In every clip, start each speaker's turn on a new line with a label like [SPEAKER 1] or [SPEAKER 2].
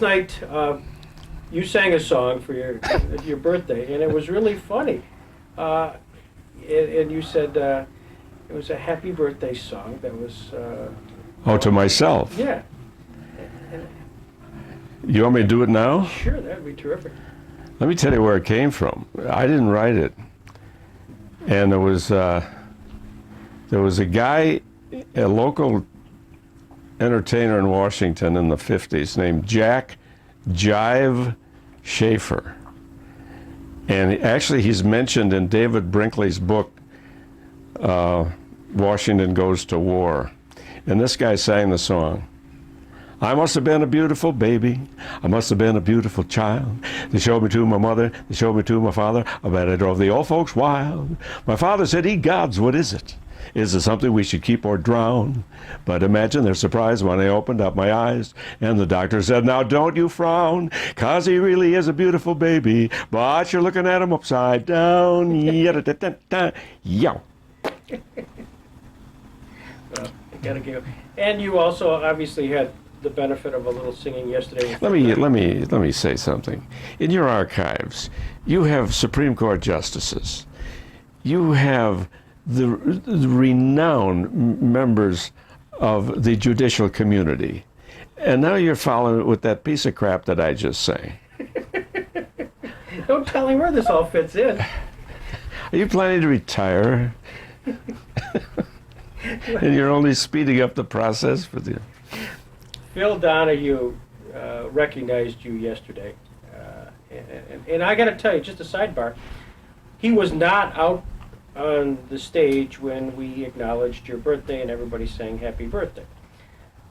[SPEAKER 1] last night you sang a song for your birthday, and it was really funny. And you said it was a happy birthday song that was...
[SPEAKER 2] Oh, to myself?
[SPEAKER 1] Yeah.
[SPEAKER 2] You want me to do it now?
[SPEAKER 1] Sure, that'd be terrific.
[SPEAKER 2] Let me tell you where it came from. I didn't write it. And there was a guy, a local entertainer in Washington in the 50s named Jack Jive Schaefer. And actually he's mentioned in David Brinkley's book, Washington Goes to War. And this guy sang the song. I must have been a beautiful baby. I must have been a beautiful child. They showed me to my mother. They showed me to my father. I bet I drove the old folks wild. My father said, "Ye gods, what is it? Is it something we should keep or drown?" But imagine their surprise when I opened up my eyes. And the doctor said, "Now don't you frown, 'cause he really is a beautiful baby. But you're looking at him upside down." Yow.
[SPEAKER 1] Well, you gotta give. And you also obviously had the benefit of a little singing yesterday.
[SPEAKER 2] Let me say something. In your archives, you have Supreme Court justices. You have the renowned members of the judicial community, and now you're following it with that piece of crap that I just sang.
[SPEAKER 1] Don't tell me where this all fits in.
[SPEAKER 2] Are you planning to retire? And you're only speeding up the process for the...
[SPEAKER 1] Phil Donahue recognized you yesterday, and I got to tell you, just a sidebar, he was not out on the stage when we acknowledged your birthday and everybody sang happy birthday.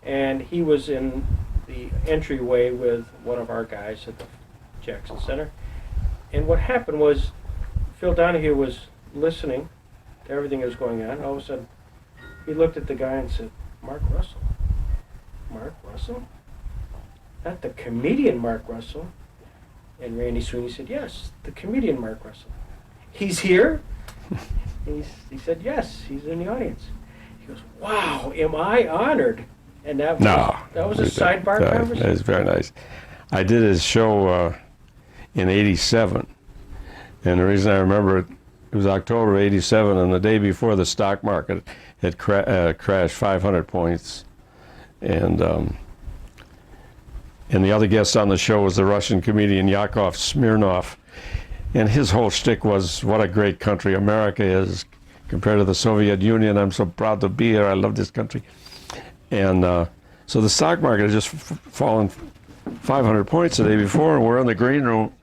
[SPEAKER 1] And he was in the entryway with one of our guys at the Jackson Center. And what happened was Phil Donahue was listening to everything that was going on. All of a sudden, he looked at the guy and said, "Mark Russell." "Mark Russell? Not the comedian Mark Russell?" And Randy Sweeney said, "Yes, the comedian Mark Russell." "He's here?" He said, "Yes, he's in the audience." He goes, "Wow, am I honored?" And that was a sidebar conversation.
[SPEAKER 2] That was very nice. I did his show in '87, and the reason I remember it was October of '87, and the day before the stock market had crashed 500 points. And the other guest on the show was the Russian comedian Yakov Smirnov. And his whole shtick was, what a great country America is compared to the Soviet Union. I'm so proud to be here. I love this country. And so the stock market had just fallen 500 points the day before, and we're in the green room.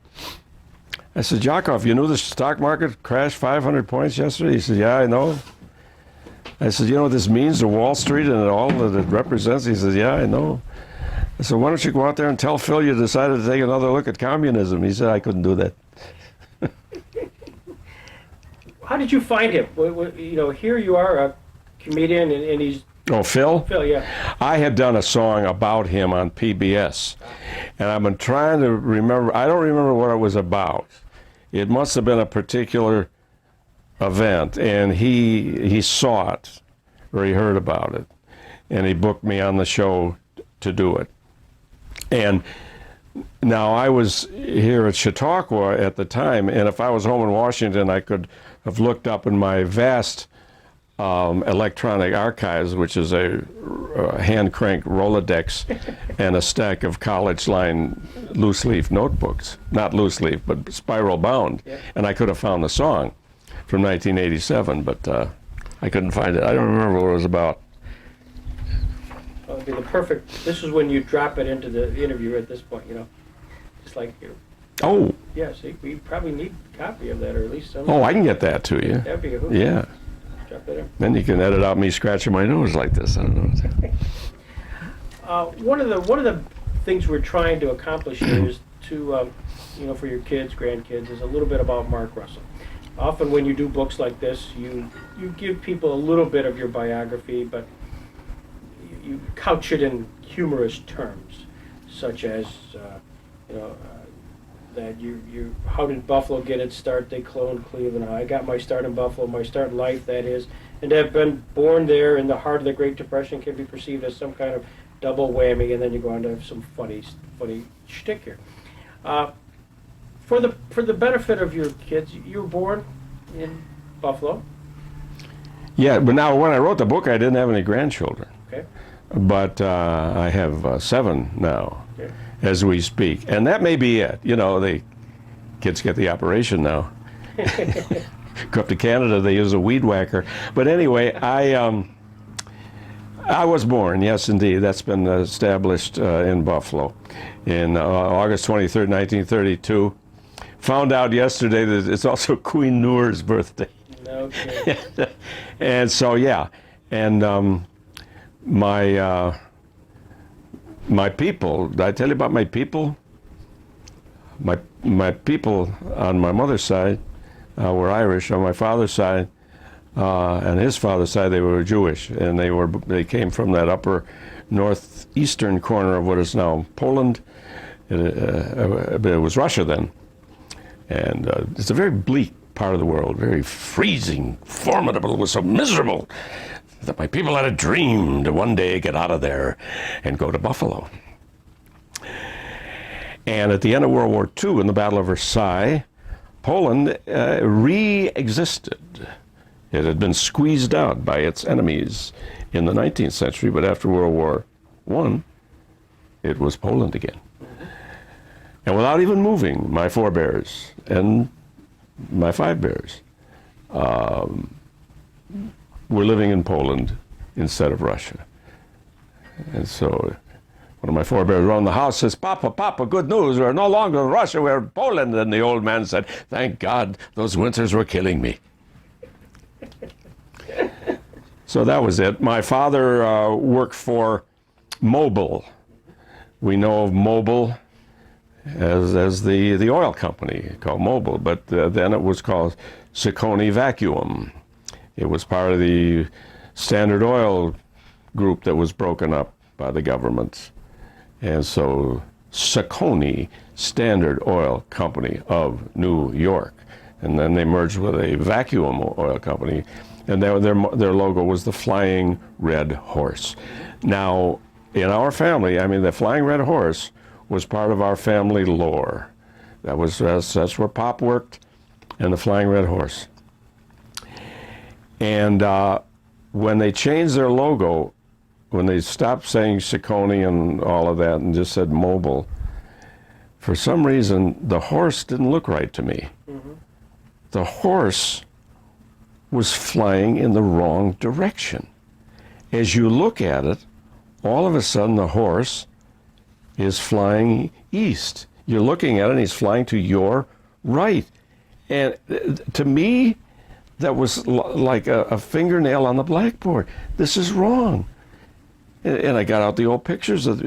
[SPEAKER 2] I said, "Yakov, you knew the stock market crashed 500 points yesterday?" He said, "Yeah, I know." I said, "You know what this means to Wall Street and all that it represents?" He said, "Yeah, I know." I said, "Why don't you go out there and tell Phil you decided to take another look at communism?" He said, "I couldn't do that."
[SPEAKER 1] How did you find him? You know, here you are, a comedian, and he's...
[SPEAKER 2] Oh, Phil?
[SPEAKER 1] Phil, yeah.
[SPEAKER 2] I had done a song about him on PBS, and I've been trying to remember. I don't remember what it was about. It must have been a particular event, and he saw it, or he heard about it, and he booked me on the show to do it. And now I was here at Chautauqua at the time, and if I was home in Washington, I could have looked up in my vast electronic archives, which is a hand-crank Rolodex and a stack of college-line loose-leaf notebooks. Not loose-leaf, but spiral-bound. Yeah. And I could have found the song from 1987, but I couldn't find it. I don't remember what it was about.
[SPEAKER 1] Well, it'd be the perfect... This is when you drop it into the interview at this point, you know. Just like you.
[SPEAKER 2] Oh.
[SPEAKER 1] Yeah, see, we probably need a copy of that, or at least some...
[SPEAKER 2] Oh, I can get that to you.
[SPEAKER 1] That'd be a hoot.
[SPEAKER 2] Yeah.
[SPEAKER 1] Drop it in.
[SPEAKER 2] Then you can edit out me scratching my nose like this. I don't know.
[SPEAKER 1] One of the things we're trying to accomplish here is to, you know, for your kids, grandkids, is a little bit about Mark Russell. Often when you do books like this, you give people a little bit of your biography, but you couch it in humorous terms, such as, you know, that you how did Buffalo get its start? They cloned Cleveland. I got my start in Buffalo, my start in life, that is, and to have been born there in the heart of the Great Depression can be perceived as some kind of double whammy, and then you go on to some funny shtick here. For the benefit of your kids, you were born in Buffalo.
[SPEAKER 2] Yeah, but now when I wrote the book, I didn't have any grandchildren.
[SPEAKER 1] Okay.
[SPEAKER 2] But I have 7 now,
[SPEAKER 1] Okay.
[SPEAKER 2] as we speak. And that may be it. You know, the kids get the operation now. Go up to Canada, they use a weed whacker. But anyway, I was born, yes, indeed. That's been established in Buffalo in August 23rd, 1932. Found out yesterday that it's also Queen Noor's birthday.
[SPEAKER 1] Okay.
[SPEAKER 2] And so, yeah. And my people, did I tell you about my people? My people on my mother's side were Irish. On my father's side, and his father's side, they were Jewish, and they came from that upper northeastern corner of what is now Poland. It was Russia then, and it's a very bleak part of the world, very freezing, formidable. It was so miserable that my people had a dream to one day get out of there and go to Buffalo. And at the end of World War II, in the Battle of Versailles, Poland re-existed. It had been squeezed out by its enemies in the 19th century, but after World War I, it was Poland again. And without even moving, my forebears and my 5 bears were living in Poland instead of Russia. And so one of my forebears around the house says, "Papa, Papa, good news, we're no longer in Russia, we're in Poland." And the old man said, "Thank God, those winters were killing me." So that was it. My father worked for Mobil. We know of Mobil as the oil company called Mobil, but then it was called Sicconi Vacuum. It was part of the Standard Oil group that was broken up by the government. And so Sicconi, Standard Oil Company of New York. And then they merged with a vacuum oil company, and their logo was the Flying Red Horse. Now, in our family, I mean, the Flying Red Horse was part of our family lore. That's where Pop worked, and the Flying Red Horse. And when they changed their logo, when they stopped saying Sicconi and all of that and just said Mobil, for some reason, the horse didn't look right to me. Mm-hmm. The horse was flying in the wrong direction. As you look at it, all of a sudden the horse is flying east. You're looking at it and he's flying to your right. And to me, that was like a fingernail on the blackboard. This is wrong. And I got out the old pictures of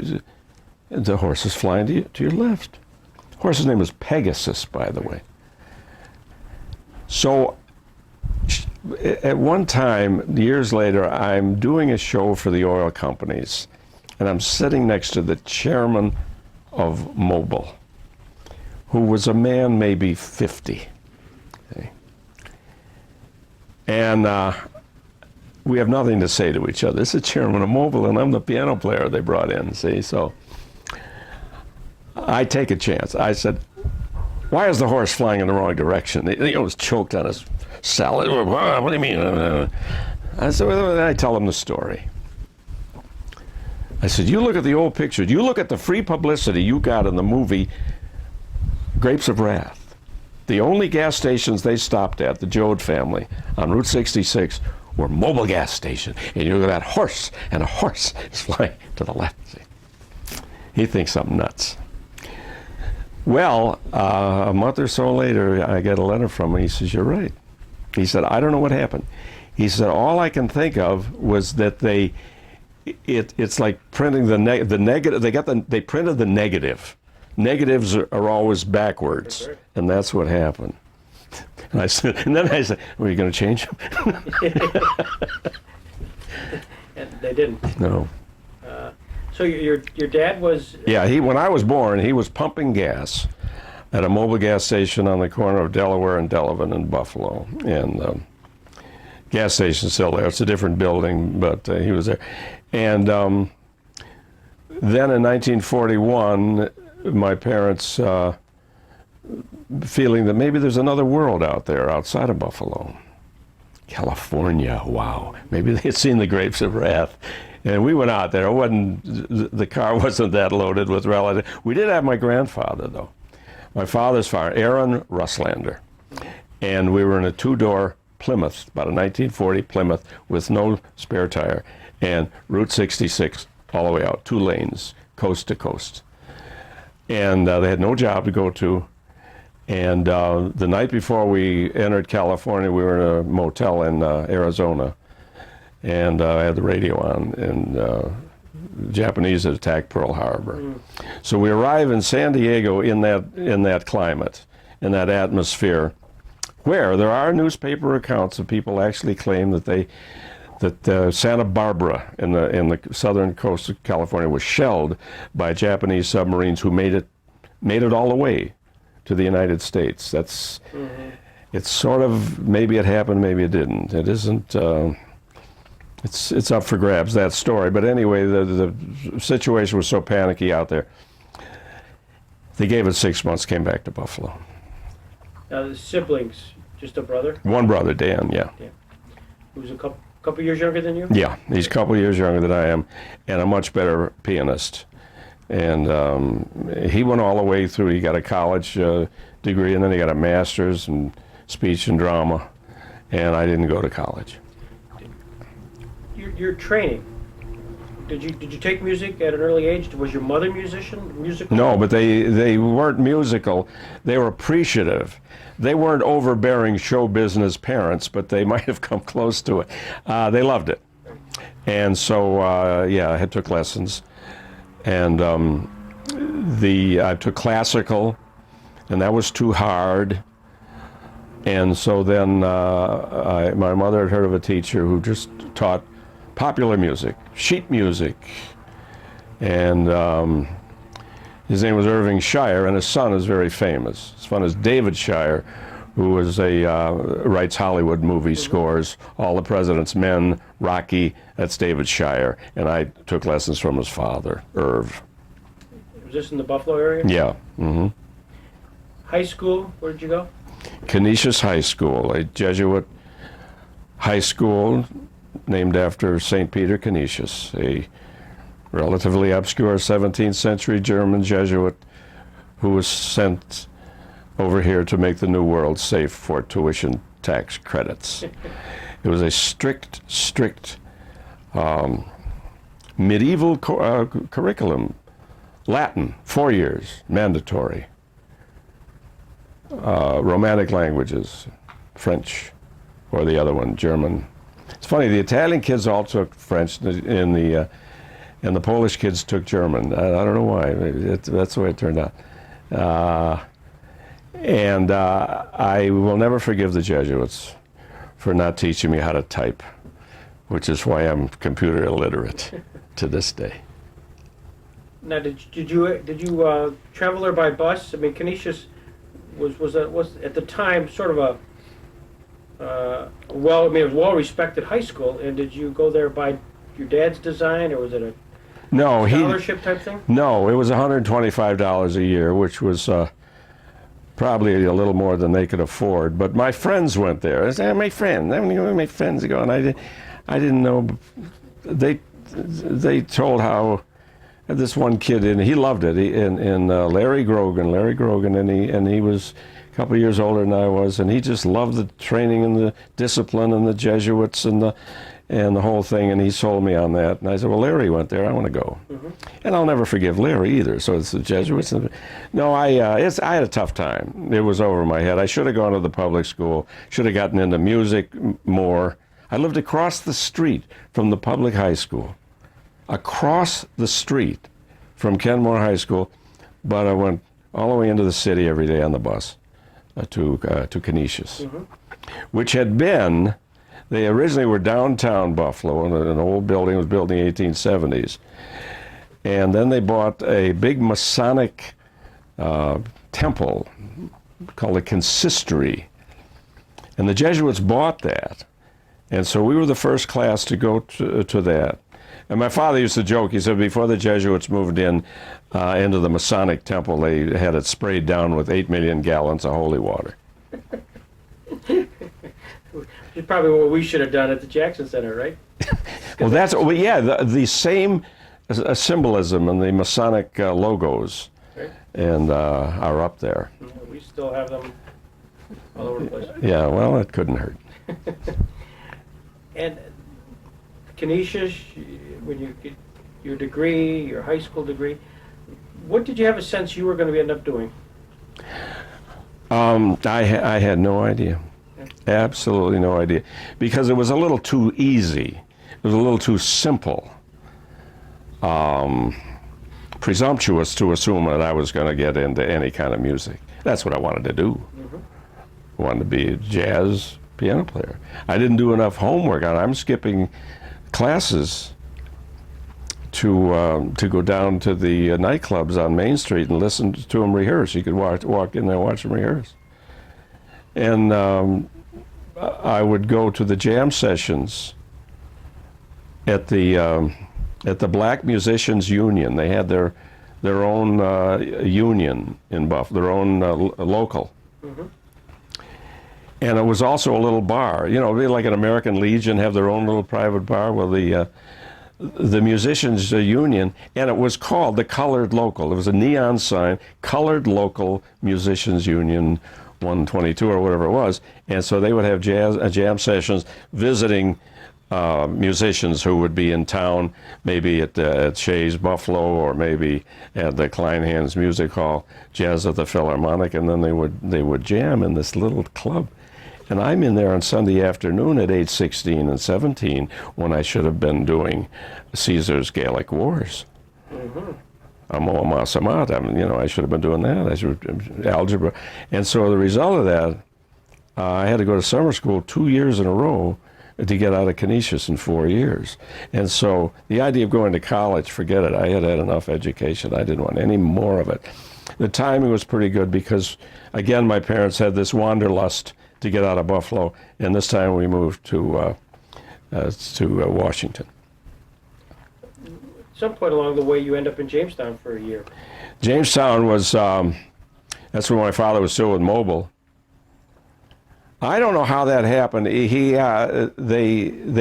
[SPEAKER 2] the horse is flying to your left. The horse's name was Pegasus, by the way. So at one time, years later, I'm doing a show for the oil companies, and I'm sitting next to the chairman of Mobil, who was a man maybe 50. Okay. And we have nothing to say to each other. This is the chairman of Mobil, and I'm the piano player they brought in, see? So I take a chance. I said, "Why is the horse flying in the wrong direction?" He was choked on his salad. "What do you mean?" I said, well, I tell him the story. I said, "You look at the old pictures. You look at the free publicity you got in the movie Grapes of Wrath. The only gas stations they stopped at, the Jode family, on Route 66, were Mobil gas station. And you look at that horse, and a horse is flying to the left." See? He thinks I'm nuts. Well, a month or so later, I get a letter from him. He says, "You're right." He said, "I don't know what happened." He said, "All I can think of was that it's like printing the negative. They printed the negative. Negatives are always backwards, right. And that's what happened." And then I said, "Were you going to change them?"
[SPEAKER 1] And they didn't.
[SPEAKER 2] No.
[SPEAKER 1] So your dad was...
[SPEAKER 2] Yeah, when I was born, he was pumping gas at a Mobil gas station on the corner of Delaware and Delavan in Buffalo. And gas station's still there. It's a different building, but he was there. And Then in 1941, my parents, feeling that maybe there's another world out there outside of Buffalo. California, wow. Maybe they had seen the grapes of wrath. And we went out there. It wasn't, the car wasn't that loaded with relatives. We did have my grandfather, though. My father's father, Aaron Russlander. And we were in a two-door Plymouth, about a 1940 Plymouth with no spare tire. And Route 66 all the way out, 2 lanes, coast to coast. And they had no job to go to. And the night before we entered California, we were in a motel in Arizona. And I had the radio on, and the Japanese had attacked Pearl Harbor. So we arrive in San Diego in that climate, in that atmosphere, where there are newspaper accounts of people actually claim that Santa Barbara in the southern coast of California was shelled by Japanese submarines who made it all the way to the United States. That's it's sort of, maybe it happened, maybe it didn't. It isn't. It's up for grabs, that story. But anyway, the situation was so panicky out there. They gave it 6 months, came back to Buffalo.
[SPEAKER 1] Now, the siblings, just a brother?
[SPEAKER 2] One brother, Dan, yeah.
[SPEAKER 1] Who's a couple years younger than you?
[SPEAKER 2] Yeah, he's a couple years younger than I am, and a much better pianist. And he went all the way through. He got a college degree, and then he got a master's in speech and drama, and I didn't go to college.
[SPEAKER 1] Your training, did you take music at an early age? Was your mother musical?
[SPEAKER 2] No, but they weren't musical. They were appreciative. They weren't overbearing show business parents, but they might have come close to it. They loved it. And so, I took lessons. And I took classical, and that was too hard. And so then my mother had heard of a teacher who just taught popular music, sheet music. And his name was Irving Shire, and his son is very famous. His son is David Shire, who writes Hollywood movie scores, All the President's Men, Rocky. That's David Shire. And I took lessons from his father, Irv.
[SPEAKER 1] Was this in the Buffalo area?
[SPEAKER 2] Yeah. Mm-hmm.
[SPEAKER 1] High school, where did you go?
[SPEAKER 2] Canisius High School, a Jesuit high school named after St. Peter Canisius, a relatively obscure 17th century German Jesuit who was sent over here to make the New World safe for tuition tax credits. It was a strict medieval curriculum. Latin, 4 years, mandatory. Romantic languages, French, or the other one, German. It's funny, the Italian kids all took French, and the Polish kids took German. I don't know why. That's the way it turned out. And I will never forgive the Jesuits for not teaching me how to type, which is why I'm computer illiterate to this day.
[SPEAKER 1] Now, did you travel there by bus? I mean, Canisius was at the time sort of it was well-respected high school. And did you go there by your dad's design, or was it a scholarship type thing?
[SPEAKER 2] No, it was $125 a year, which was probably a little more than they could afford. But my friends went there. I said, my friends. I'm going to go with my friends go, and I didn't know. They told how this one kid, and he loved it. Larry Grogan, and he was a couple of years older than I was, and he just loved the training and the discipline and the Jesuits and the whole thing, and he sold me on that. And I said, well, Larry went there, I want to go. Mm-hmm. And I'll never forgive Larry either, so it's the Jesuits. No, I had a tough time. It was over my head. I should have gone to the public school, should have gotten into music more. I lived across the street from the public high school, across the street from Kenmore High School, but I went all the way into the city every day on the bus to Canisius, mm-hmm. which had been, they originally were downtown Buffalo in an old building. It was built in the 1870s. And then they bought a big Masonic temple called a consistory. And the Jesuits bought that. And so we were the first class to go to that. And my father used to joke, he said before the Jesuits moved in into the Masonic temple, they had it sprayed down with 8 million gallons of holy water.
[SPEAKER 1] It's probably what we should have done at the Jackson Center, right?
[SPEAKER 2] Well, the same symbolism and the Masonic logos
[SPEAKER 1] Right.
[SPEAKER 2] and are up there.
[SPEAKER 1] Yeah, we still have them all over the place.
[SPEAKER 2] Yeah, well, it couldn't hurt.
[SPEAKER 1] And Canisius, when you get your degree, your high school degree, what did you have a sense you were going to end up doing?
[SPEAKER 2] I had no idea. Absolutely no idea. Because it was a little too easy. It was a little too simple. Presumptuous to assume that I was going to get into any kind of music. That's what I wanted to do. I wanted to be a jazz piano player. I didn't do enough homework. I'm skipping classes to go down to the nightclubs on Main Street and listen to them rehearse. You could walk in there and watch them rehearse. And I would go to the jam sessions at the Black Musicians Union. They had their own union in Buffalo, their own local. And it was also a little bar. You know, like an American Legion have their own little private bar. Well, the Musicians Union, and it was called the Colored Local. There was a neon sign, Colored Local Musicians Union 122 or whatever it was. And so they would have jam sessions visiting musicians who would be in town, maybe at Shea's Buffalo or maybe at the Kleinhans Music Hall, jazz at the Philharmonic, and then they would jam in this little club. And I'm in there on Sunday afternoon at age 16 and 17 when I should have been doing Caesar's Gaelic Wars. Amo Masamat, I should have been doing that. Algebra. And so the result of that, I had to go to summer school 2 years in a row to get out of Canisius in 4 years. And so the idea of going to college, forget it. I had enough education. I didn't want any more of it. The timing was pretty good because, again, my parents had this wanderlust to get out of Buffalo, and this time we moved to Washington.
[SPEAKER 1] At some point along the way, you end up in Jamestown for a year.
[SPEAKER 2] Jamestown was, that's when my father was still with Mobile. I don't know how that happened. They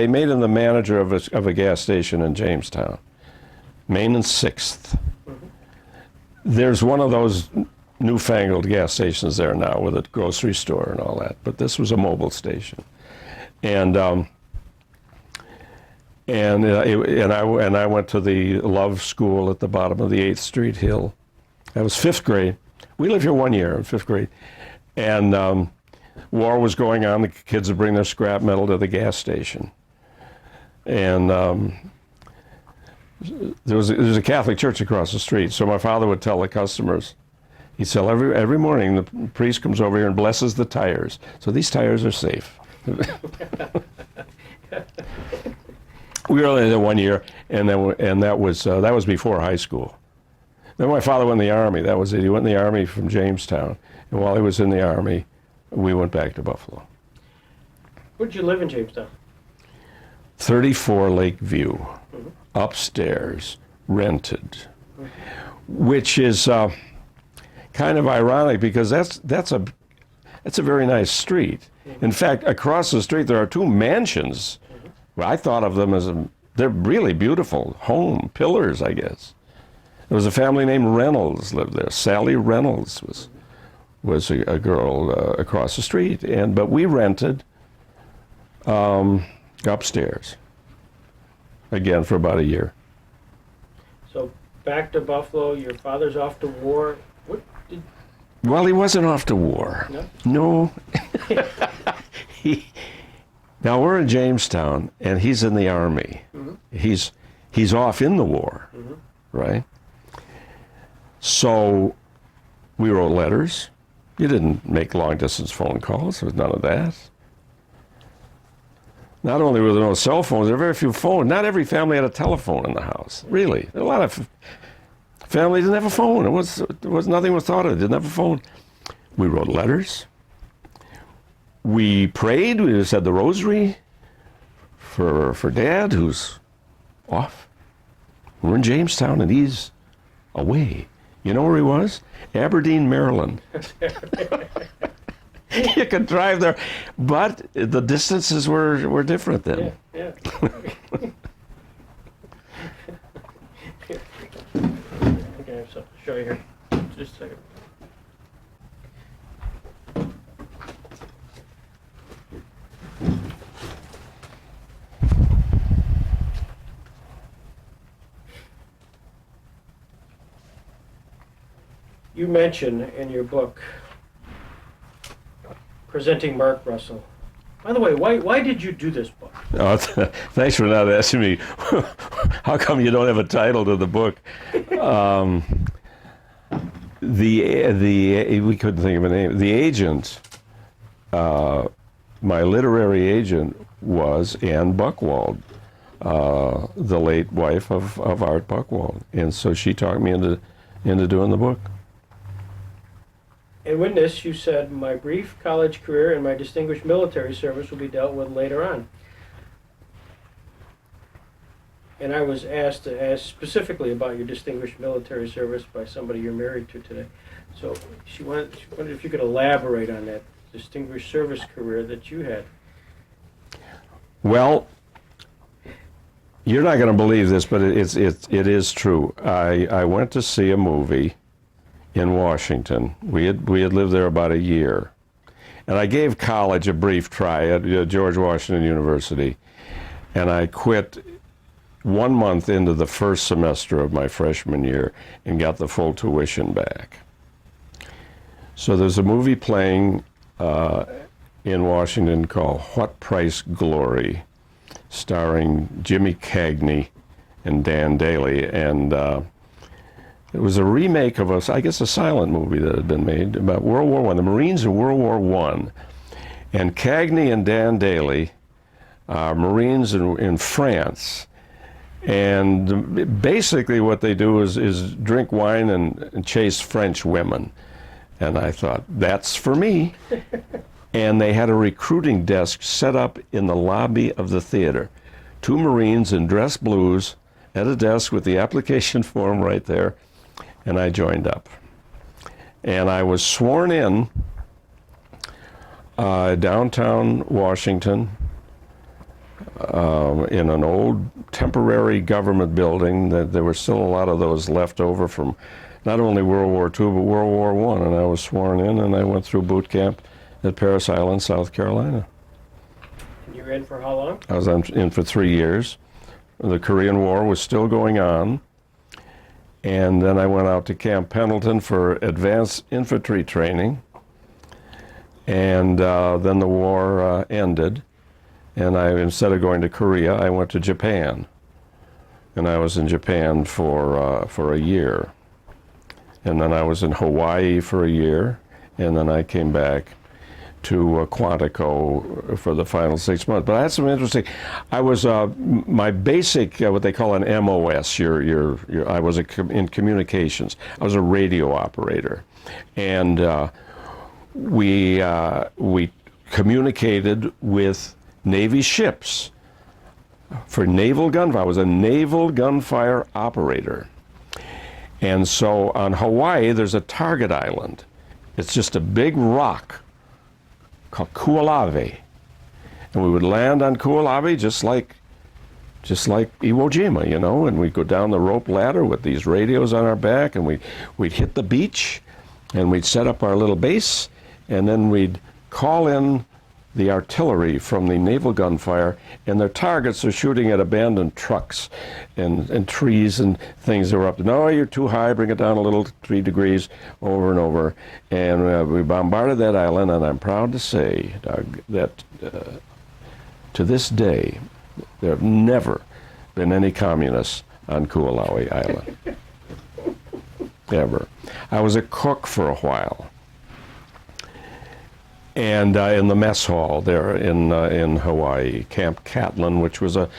[SPEAKER 2] made him the manager of a gas station in Jamestown, Main and 6th. There's one of those newfangled gas stations there now with a grocery store and all that, but this was a Mobile station, and I went to the Love School at the bottom of the 8th Street Hill. That was 5th grade. We lived here 1 year in 5th grade, and war was going on. The kids would bring their scrap metal to the gas station, and there was a Catholic church across the street. So my father would tell the customers, he'd say every morning the priest comes over here and blesses the tires. So these tires are safe. We were only there 1 year, and that was before high school. Then my father went in the Army. That was it. He went in the Army from Jamestown, and while he was in the Army, we went back to Buffalo.
[SPEAKER 1] Where'd you live in Jamestown?
[SPEAKER 2] 34 Lakeview, upstairs, rented, which is kind of ironic because that's a very nice street. In fact, across the street there are 2 mansions. Well, I thought of them as they're really beautiful home pillars, I guess. There was a family named Reynolds lived there. Sally Reynolds was a girl across the street, but we rented upstairs again for about a year. So
[SPEAKER 1] back to Buffalo. Your father's off to war.
[SPEAKER 2] Well, he wasn't off to war. No. Now we're in Jamestown, and he's in the Army. He's off in the war, right? So we wrote letters. You didn't make long-distance phone calls. There was none of that. Not only were there no cell phones, there were very few phones. Not every family had a telephone in the house, really. A lot of families didn't have a phone. Nothing was thought of. Didn't have a phone. We wrote letters. We prayed. We said the rosary for Dad, who's off. We're in Jamestown, and he's away. You know where he was? Aberdeen, Maryland. You could drive there, but the distances were different then.
[SPEAKER 1] Yeah. Okay, I have something to show you here. Just a second. You mention in your book presenting Mark Russell. By the way, why did you do this book?
[SPEAKER 2] Oh, thanks for not asking me. How come you don't have a title to the book? We couldn't think of a name. The agent, my literary agent, was Anne Buchwald, the late wife of Art Buchwald, and so she talked me into doing the book.
[SPEAKER 1] And in this, you said, my brief college career and my distinguished military service will be dealt with later on. And I was asked to ask specifically about your distinguished military service by somebody you're married to today. So she wondered if you could elaborate on that distinguished service career that you had.
[SPEAKER 2] Well, you're not going to believe this, but it is true. I went to see a movie in Washington. We had lived there about a year, and I gave college a brief try at George Washington University, and I quit 1 month into the first semester of my freshman year and got the full tuition back. So there's a movie playing in Washington called What Price Glory, starring Jimmy Cagney and Dan Daly, and it was a remake of a silent movie that had been made about World War I, the Marines in World War I. And Cagney and Dan Daly are Marines in France. And basically what they do is drink wine and chase French women. And I thought, that's for me. And they had a recruiting desk set up in the lobby of the theater. 2 Marines in dress blues at a desk with the application form right there. And I joined up. And I was sworn in downtown Washington in an old temporary government building. That there were still a lot of those left over from not only World War II, but World War I. And I was sworn in, and I went through boot camp at Parris Island, South Carolina.
[SPEAKER 1] And you were in for how long?
[SPEAKER 2] I was in for 3 years. The Korean War was still going on. And then I went out to Camp Pendleton for advanced infantry training. And then the war ended. And instead of going to Korea, I went to Japan. And I was in Japan for a year. And then I was in Hawaii for a year. And then I came back to Quantico for the final 6 months. But I had some interesting. I was my basic what they call an MOS. I was in communications. I was a radio operator, and we communicated with Navy ships for naval gunfire. I was a naval gunfire operator, and so on Hawaii there's a target island. It's just a big rock called Kuolave, and we would land on Kuolave just like Iwo Jima, and we'd go down the rope ladder with these radios on our back, and we'd hit the beach, and we'd set up our little base, and then we'd call in the artillery from the naval gunfire, and their targets are shooting at abandoned trucks and trees and things that were up. No, you're too high, bring it down a little, 3 degrees, over and over. And we bombarded that island, and I'm proud to say, Doug, that to this day, there have never been any communists on Kuolave Island. Ever. I was a cook for a while. And in the mess hall there in Hawaii, Camp Catlin, which was a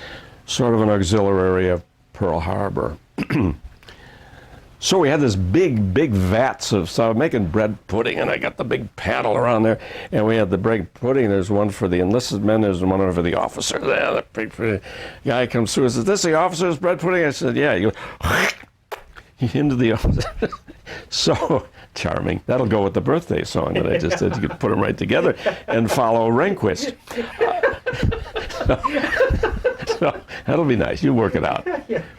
[SPEAKER 2] sort of an auxiliary of Pearl Harbor. So we had this big vats of, so I was making bread pudding, and I got the big paddle around there, and we had the bread pudding. There's one for the enlisted men, there's one for the officers. The guy comes through and says, "This the officer's bread pudding?" I said, "Yeah." He goes, into the office. So charming. That'll go with the birthday song that I just did. You could put them right together and follow Rehnquist. So that'll be nice. You work it out.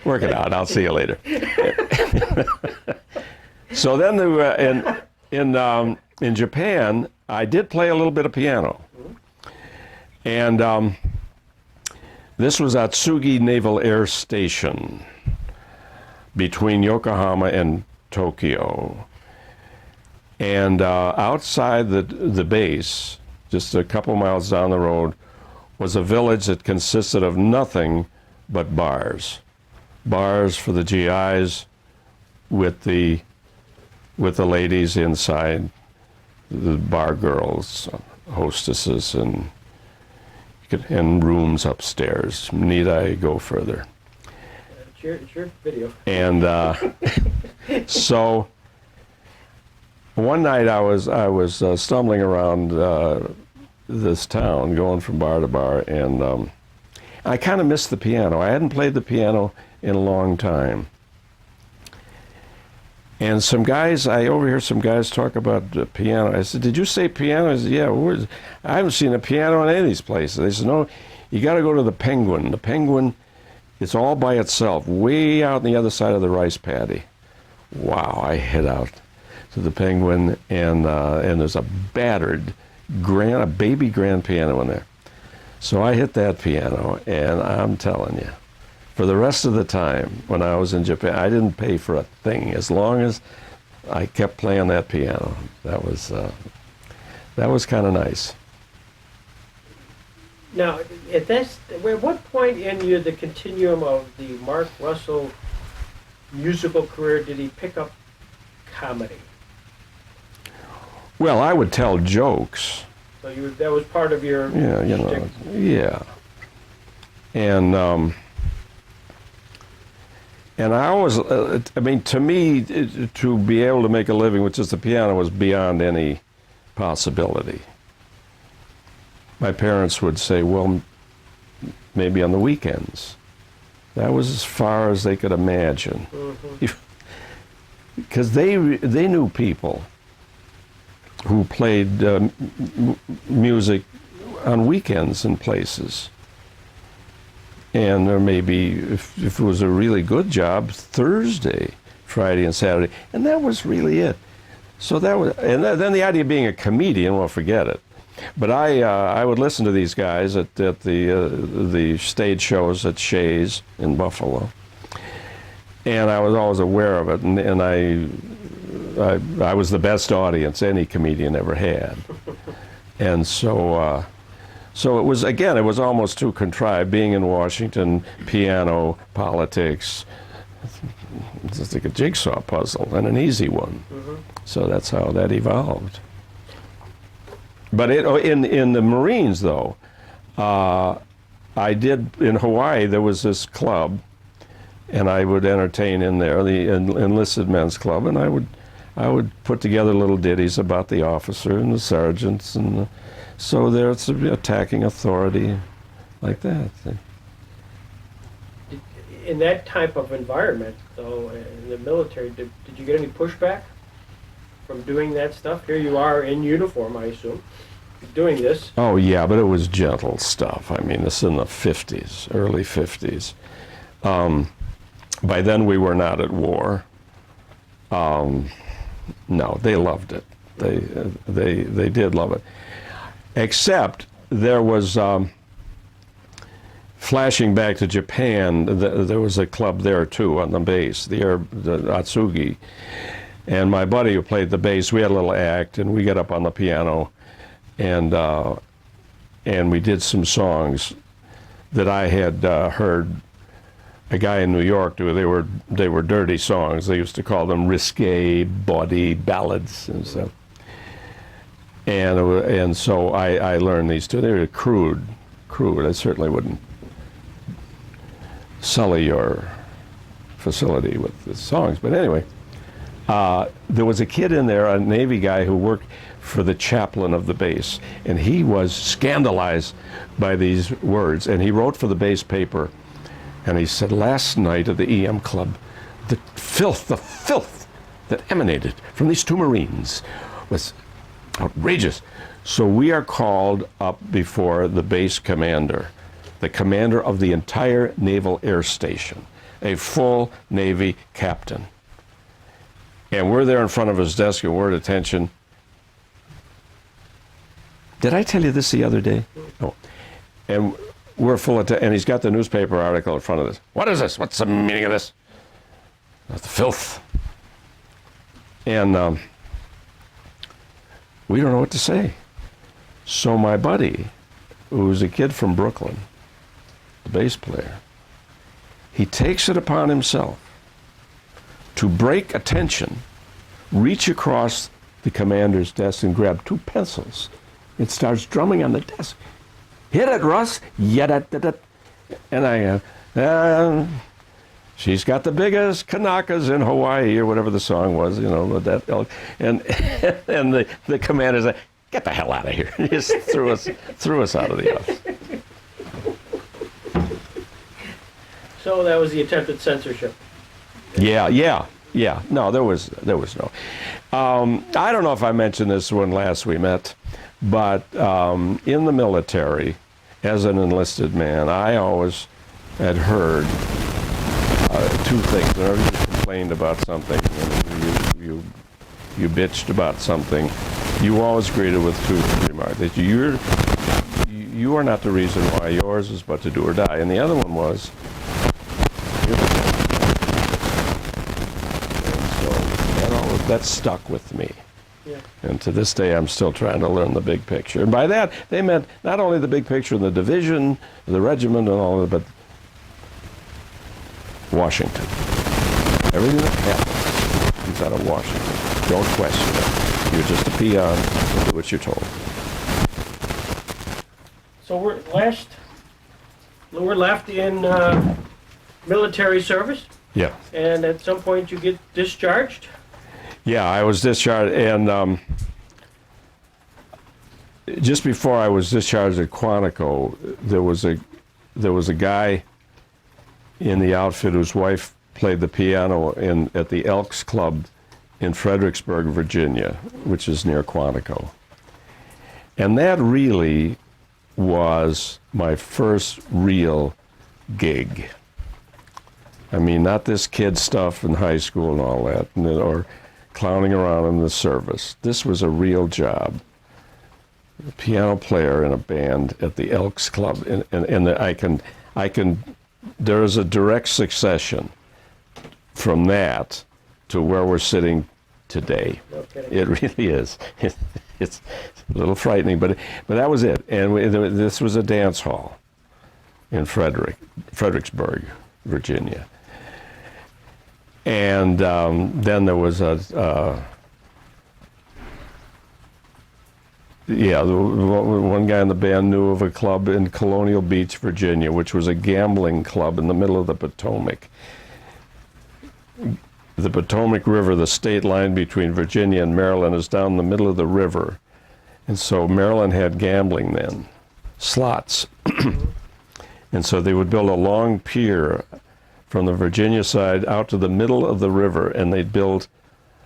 [SPEAKER 2] Work it out. I'll see you later. So then in Japan, I did play a little bit of piano. And this was at Tsugi Naval Air Station between Yokohama and Tokyo. And outside the base, just a couple miles down the road, was a village that consisted of nothing but bars. Bars for the GIs with the ladies inside, the bar girls, hostesses, and rooms upstairs. Need I go further?
[SPEAKER 1] It's your video.
[SPEAKER 2] And so one night I was stumbling around this town, going from bar to bar, and I kind of missed the piano. I hadn't played the piano in a long time. And I overhear some guys talk about the piano. I said, "Did you say piano?" I said, "Yeah, I haven't seen a piano in any of these places." They said, "No, you got to go to the Penguin. The Penguin, it's all by itself, way out on the other side of the rice paddy." Wow, I head out to the Penguin, and there's a battered a baby grand piano in there. So I hit that piano, and I'm telling you, for the rest of the time when I was in Japan, I didn't pay for a thing as long as I kept playing that piano. That was kind of nice.
[SPEAKER 1] Now, at what point in the continuum of the Mark Russell musical career did he pick up comedy?
[SPEAKER 2] Well, I would tell jokes.
[SPEAKER 1] So that was part of your shtick.
[SPEAKER 2] Yeah. And I always, to me, to be able to make a living with just the piano was beyond any possibility. My parents would say, well, maybe on the weekends. That was as far as they could imagine. Because they knew people who played music on weekends in places. And there may be, if it was a really good job, Thursday, Friday, and Saturday. And that was really it. So that was, and then the idea of being a comedian, well, forget it. But I would listen to these guys at the stage shows at Shays in Buffalo. And I was always aware of it, and I was the best audience any comedian ever had. And so it was almost too contrived, being in Washington, piano, politics. It's just like a jigsaw puzzle, and an easy one. So that's how that evolved. But in the Marines, though, I did, in Hawaii, there was this club, and I would entertain in there, the enlisted men's club, and I would put together little ditties about the officer and the sergeants, and so there's attacking authority like that.
[SPEAKER 1] In that type of environment, though, in the military, did you get any pushback from doing that stuff? Here you are in uniform, I assume, doing this.
[SPEAKER 2] Oh, yeah, but it was gentle stuff. I mean, this is in the 50s, early 50s. By then, we were not at war. No, they loved it. They did love it. Except there was, flashing back to Japan, there was a club there too on the base, the Atsugi. And my buddy who played the bass, we had a little act, and we got up on the piano, and we did some songs that I had heard a guy in New York do. They were dirty songs. They used to call them risque, bawdy ballads and stuff. And so I learned these two. They were crude. I certainly wouldn't sully your facility with the songs. But anyway, there was a kid in there, a Navy guy who worked for the chaplain of the base, and he was scandalized by these words, and he wrote for the base paper, and he said, last night at the EM Club, the filth that emanated from these two Marines was outrageous. So we are called up before the base commander, the commander of the entire Naval Air Station, a full Navy captain. And we're there in front of his desk and we're at attention. Did I tell you this the other day? No. And we're full of, and he's got the newspaper article in front of us. What is this? What's the meaning of this? That's the filth. And we don't know what to say. So my buddy, who's a kid from Brooklyn, the bass player, he takes it upon himself to break attention, reach across the commander's desk and grab two pencils and starts drumming on the desk. Hit it, Russ. Yada-da-da. And I she's got the biggest Kanakas in Hawaii, or whatever the song was, you know, that, and the commander said, get the hell out of here. He just threw us out of the office.
[SPEAKER 1] So that was the attempted censorship.
[SPEAKER 2] Yeah. No, there was no. I don't know if I mentioned this when last we met, but in the military, as an enlisted man, I always had heard two things. Whenever you complained about something, you bitched about something, you always greeted with two remarks. That you are not the reason why yours is but to do or die. And the other one was, that stuck with me. Yeah. And to this day, I'm still trying to learn the big picture. And by that, they meant not only the big picture in the division, the regiment, and all of it, but Washington. Everything that happens comes out of Washington. Don't question it. You're just a peon and do what you're told.
[SPEAKER 1] So we're left in military service?
[SPEAKER 2] Yeah.
[SPEAKER 1] And at some point you get discharged?
[SPEAKER 2] Yeah, I was discharged, and just before I was discharged at Quantico, there was a guy in the outfit whose wife played the piano at the Elks Club in Fredericksburg, Virginia, which is near Quantico. And that really was my first real gig. I mean, not this kid stuff in high school and all that, or clowning around in the service. This was a real job. A piano player in a band at the Elks Club, and I can. There is a direct succession from that to where we're sitting today. Okay. It really is. It's a little frightening, but that was it. And this was a dance hall in Fredericksburg, Virginia. And then there was one guy in the band knew of a club in Colonial Beach, Virginia, which was a gambling club in the middle of the Potomac. The Potomac River, the state line between Virginia and Maryland, is down the middle of the river. And so Maryland had gambling then, slots. And so they would build a long pier from the Virginia side out to the middle of the river, and they'd build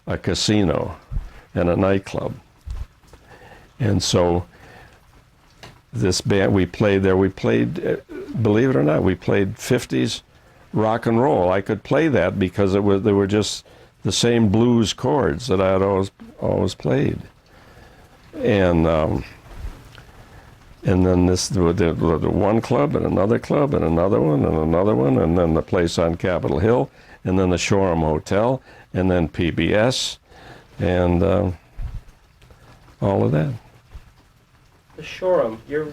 [SPEAKER 2] a casino and a nightclub. And so this band, we played there. We played, believe it or not, we played 50s rock and roll. I could play that because they were just the same blues chords that I had always played. And then the one club and another club and another one and another one, and then the place on Capitol Hill, and then the Shoreham Hotel, and then PBS, and all of that.
[SPEAKER 1] The Shoreham. Your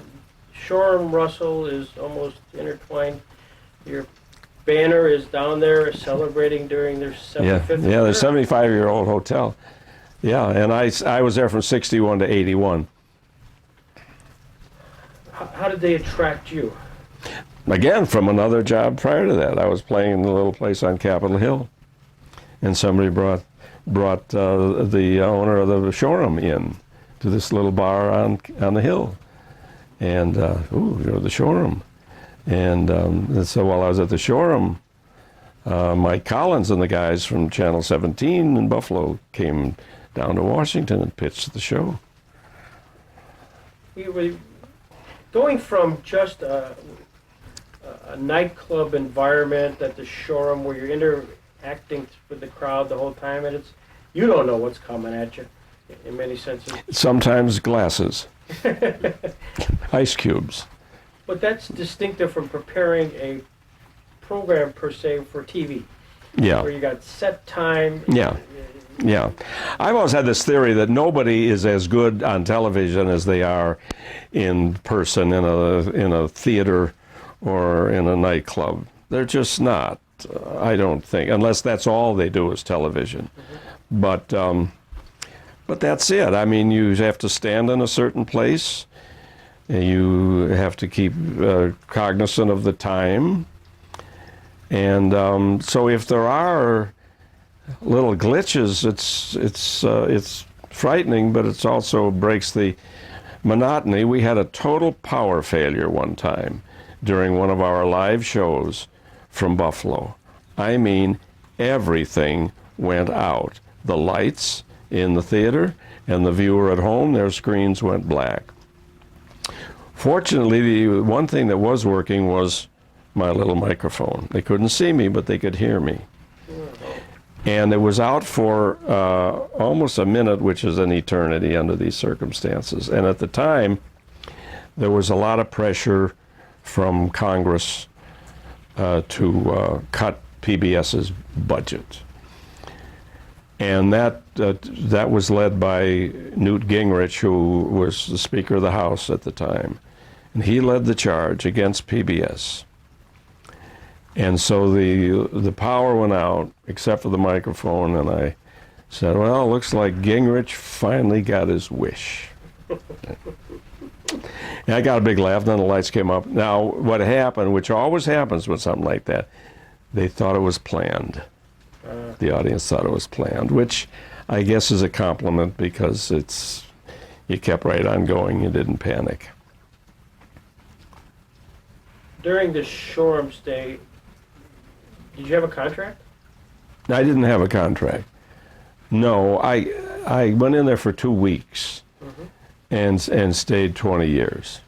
[SPEAKER 1] Shoreham, Russell, is almost intertwined. Your banner is down there celebrating during their 75th year.
[SPEAKER 2] Yeah, the 75-year-old hotel. Yeah, and I was there from 61 to 81.
[SPEAKER 1] How did they attract you?
[SPEAKER 2] Again, from another job prior to that. I was playing in the little place on Capitol Hill. And somebody brought brought the owner of the showroom in to this little bar on the hill. And, the showroom. And so while I was at the showroom, Mike Collins and the guys from Channel 17 in Buffalo came down to Washington and pitched the show.
[SPEAKER 1] We were going from just a nightclub environment at the showroom where you're interacting with the crowd the whole time, and you don't know what's coming at you in many senses.
[SPEAKER 2] Sometimes glasses, ice cubes.
[SPEAKER 1] But that's distinctive from preparing a program per se for TV.
[SPEAKER 2] Yeah.
[SPEAKER 1] Where you got set time.
[SPEAKER 2] Yeah. Yeah. I've always had this theory that nobody is as good on television as they are in person in a theater or in a nightclub. They're just not, I don't think, unless that's all they do is television. Mm-hmm. But that's it. I mean, you have to stand in a certain place. You have to keep cognizant of the time. And so if there are little glitches, it's frightening, but it's also breaks the monotony. We had a total power failure one time during one of our live shows from Buffalo. I mean, everything went out. The lights in the theater and the viewer at home, their screens went black. Fortunately, the one thing that was working was my little microphone. They couldn't see me, but they could hear me. And it was out for almost a minute, which is an eternity under these circumstances. And at the time, there was a lot of pressure from Congress to cut PBS's budget. And that was led by Newt Gingrich, who was the Speaker of the House at the time. And he led the charge against PBS. And so the power went out, except for the microphone, and I said, well, it looks like Gingrich finally got his wish. And I got a big laugh, then the lights came up. Now, what happened, which always happens with something like that, they thought it was planned. The audience thought it was planned, which I guess is a compliment because you kept right on going, you didn't panic.
[SPEAKER 1] During the showroom stay, did you have a contract?
[SPEAKER 2] I didn't have a contract. No, I went in there for 2 weeks. Mm-hmm. and stayed 20 years.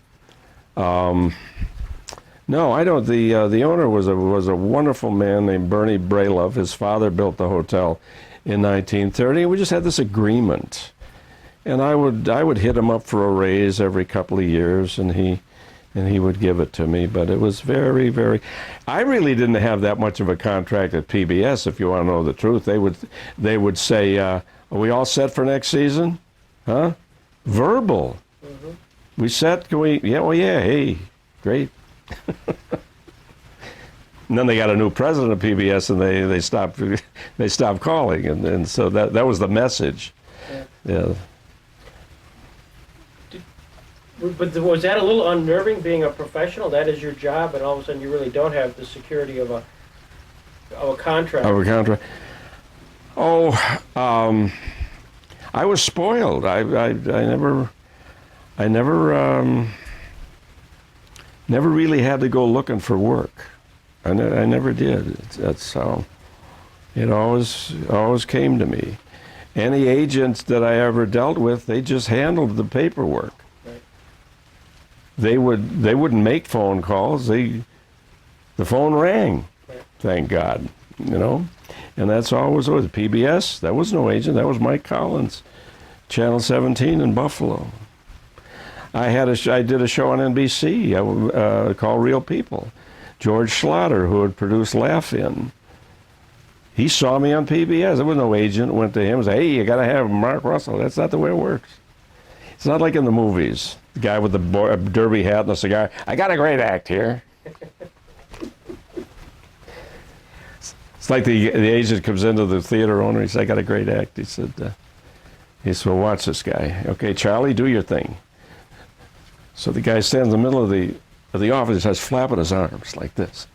[SPEAKER 2] No, I don't. The owner was a wonderful man named Bernie Bralove. His father built the hotel in 1930. We just had this agreement, and I would hit him up for a raise every couple of years, and he would give it to me. But it was very, very. I really didn't have that much of a contract at PBS. If you want to know the truth, they would say, "Are we all set for next season?" Huh? Verbal. Mm-hmm. We set? Can we? Yeah. Well, yeah. Hey, great. And then they got a new president of PBS, and they stopped calling, and so that was the message. Yeah.
[SPEAKER 1] But was that a little unnerving, being a professional? That is your job, and all of a sudden you really don't have the security of a contract.
[SPEAKER 2] Of a contract. Oh, I was spoiled. I never really had to go looking for work. I never did. That's how it always came to me. Any agents that I ever dealt with, they just handled the paperwork. Right. They wouldn't make phone calls. The phone rang. Right. Thank God, And that's always was PBS. That was no agent. That was Mike Collins, Channel 17 in Buffalo. I did a show on NBC called Real People. George Schlatter, who had produced Laugh-In, he saw me on PBS. There was no agent. Went to him and said, "Hey, you got to have Mark Russell." That's not the way it works. It's not like in the movies. The guy with the derby hat and a cigar. "I got a great act here." It's like the agent comes into the theater owner. He said, "I got a great act." He said, "Well, watch this guy. Okay, Charlie, do your thing." So the guy stands in the middle of the office. He starts flapping his arms like this.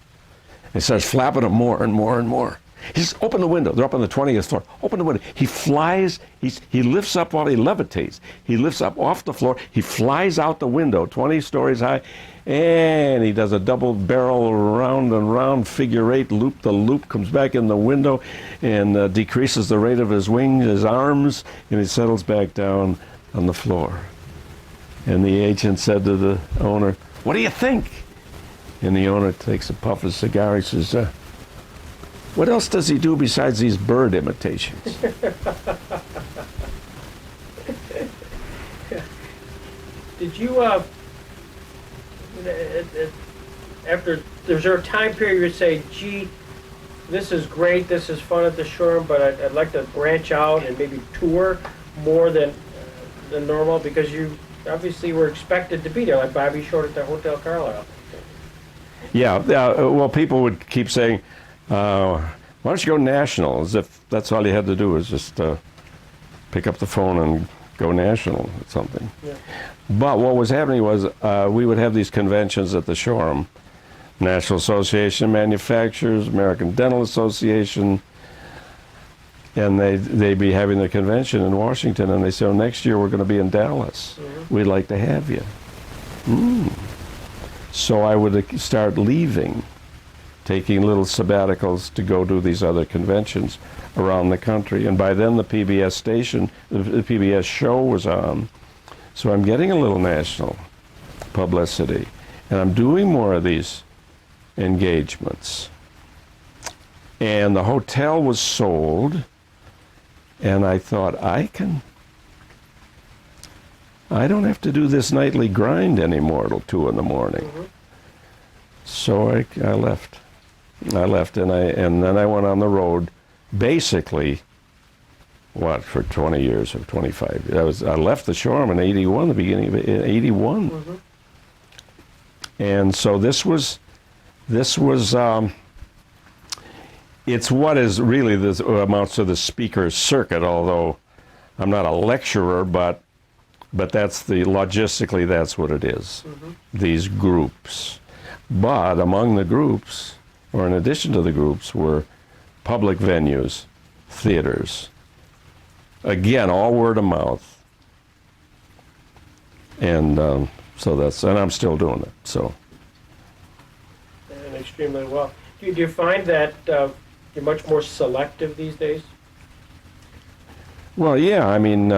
[SPEAKER 2] He starts flapping them more and more and more. He says, open the window. They're up on the 20th floor. Open the window. He flies. He lifts up while he levitates. He lifts up off the floor. He flies out the window, 20 stories high, and he does a double barrel round and round figure eight loop. The loop comes back in the window and decreases the rate of his wings, his arms, and he settles back down on the floor. And the agent said to the owner, "What do you think?" And the owner takes a puff of his cigar. He says, "What else does he do besides these bird imitations?"
[SPEAKER 1] Did you, after, there's there a time period you say, gee, this is great, this is fun at the shore, but I'd like to branch out and maybe tour more than normal, because you obviously were expected to be there, like Bobby Short at the Hotel Carlisle.
[SPEAKER 2] Yeah, well, people would keep saying, why don't you go national, as if that's all you had to do was just pick up the phone and go national or something.
[SPEAKER 1] Yeah.
[SPEAKER 2] But what was happening was we would have these conventions at the Shoreham. National Association of Manufacturers, American Dental Association, and they'd be having the convention in Washington, and they say, "Oh, next year we're going to be in Dallas.
[SPEAKER 1] Mm-hmm.
[SPEAKER 2] We'd like to have you." So I would start leaving, taking little sabbaticals to go do these other conventions around the country. And by then the PBS station, the PBS show was on. So I'm getting a little national publicity. And I'm doing more of these engagements. And the hotel was sold. And I thought, I don't have to do this nightly grind anymore till 2 in the morning.
[SPEAKER 1] Mm-hmm.
[SPEAKER 2] So I left. And then I went on the road, basically, for 20 years or 25 years. I left the Shoreham in 81, the beginning of 81.
[SPEAKER 1] Mm-hmm.
[SPEAKER 2] And so this was it's what is really amounts to the speaker circuit, although I'm not a lecturer, but that's logistically that's what it is.
[SPEAKER 1] Mm-hmm.
[SPEAKER 2] These groups. But among the groups, or in addition to the groups, were public venues, theaters. Again, all word of mouth. And and I'm still doing it. So.
[SPEAKER 1] And extremely well. Do you find that you're much more selective these days?
[SPEAKER 2] Well, yeah. I mean,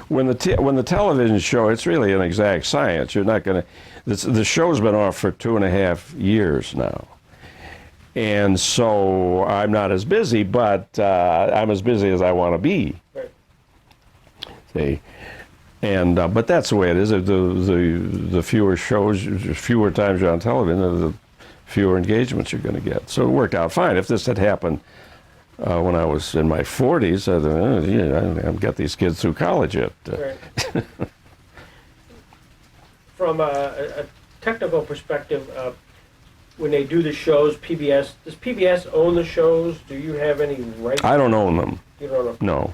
[SPEAKER 2] when the television show, it's really an exact science. You're not going to. The show's been off for 2.5 years now, and so I'm not as busy, but I'm as busy as I want to be.
[SPEAKER 1] Right.
[SPEAKER 2] See, and but that's the way it is. The fewer shows, fewer times you're on television, the fewer engagements you're going to get. So it worked out fine. If this had happened when I was in my 40s, I haven't got these kids through college yet.
[SPEAKER 1] Right. From a technical perspective, when they do the shows, does PBS own the shows? Do you have any rights?
[SPEAKER 2] I don't own them.
[SPEAKER 1] You don't know?
[SPEAKER 2] No.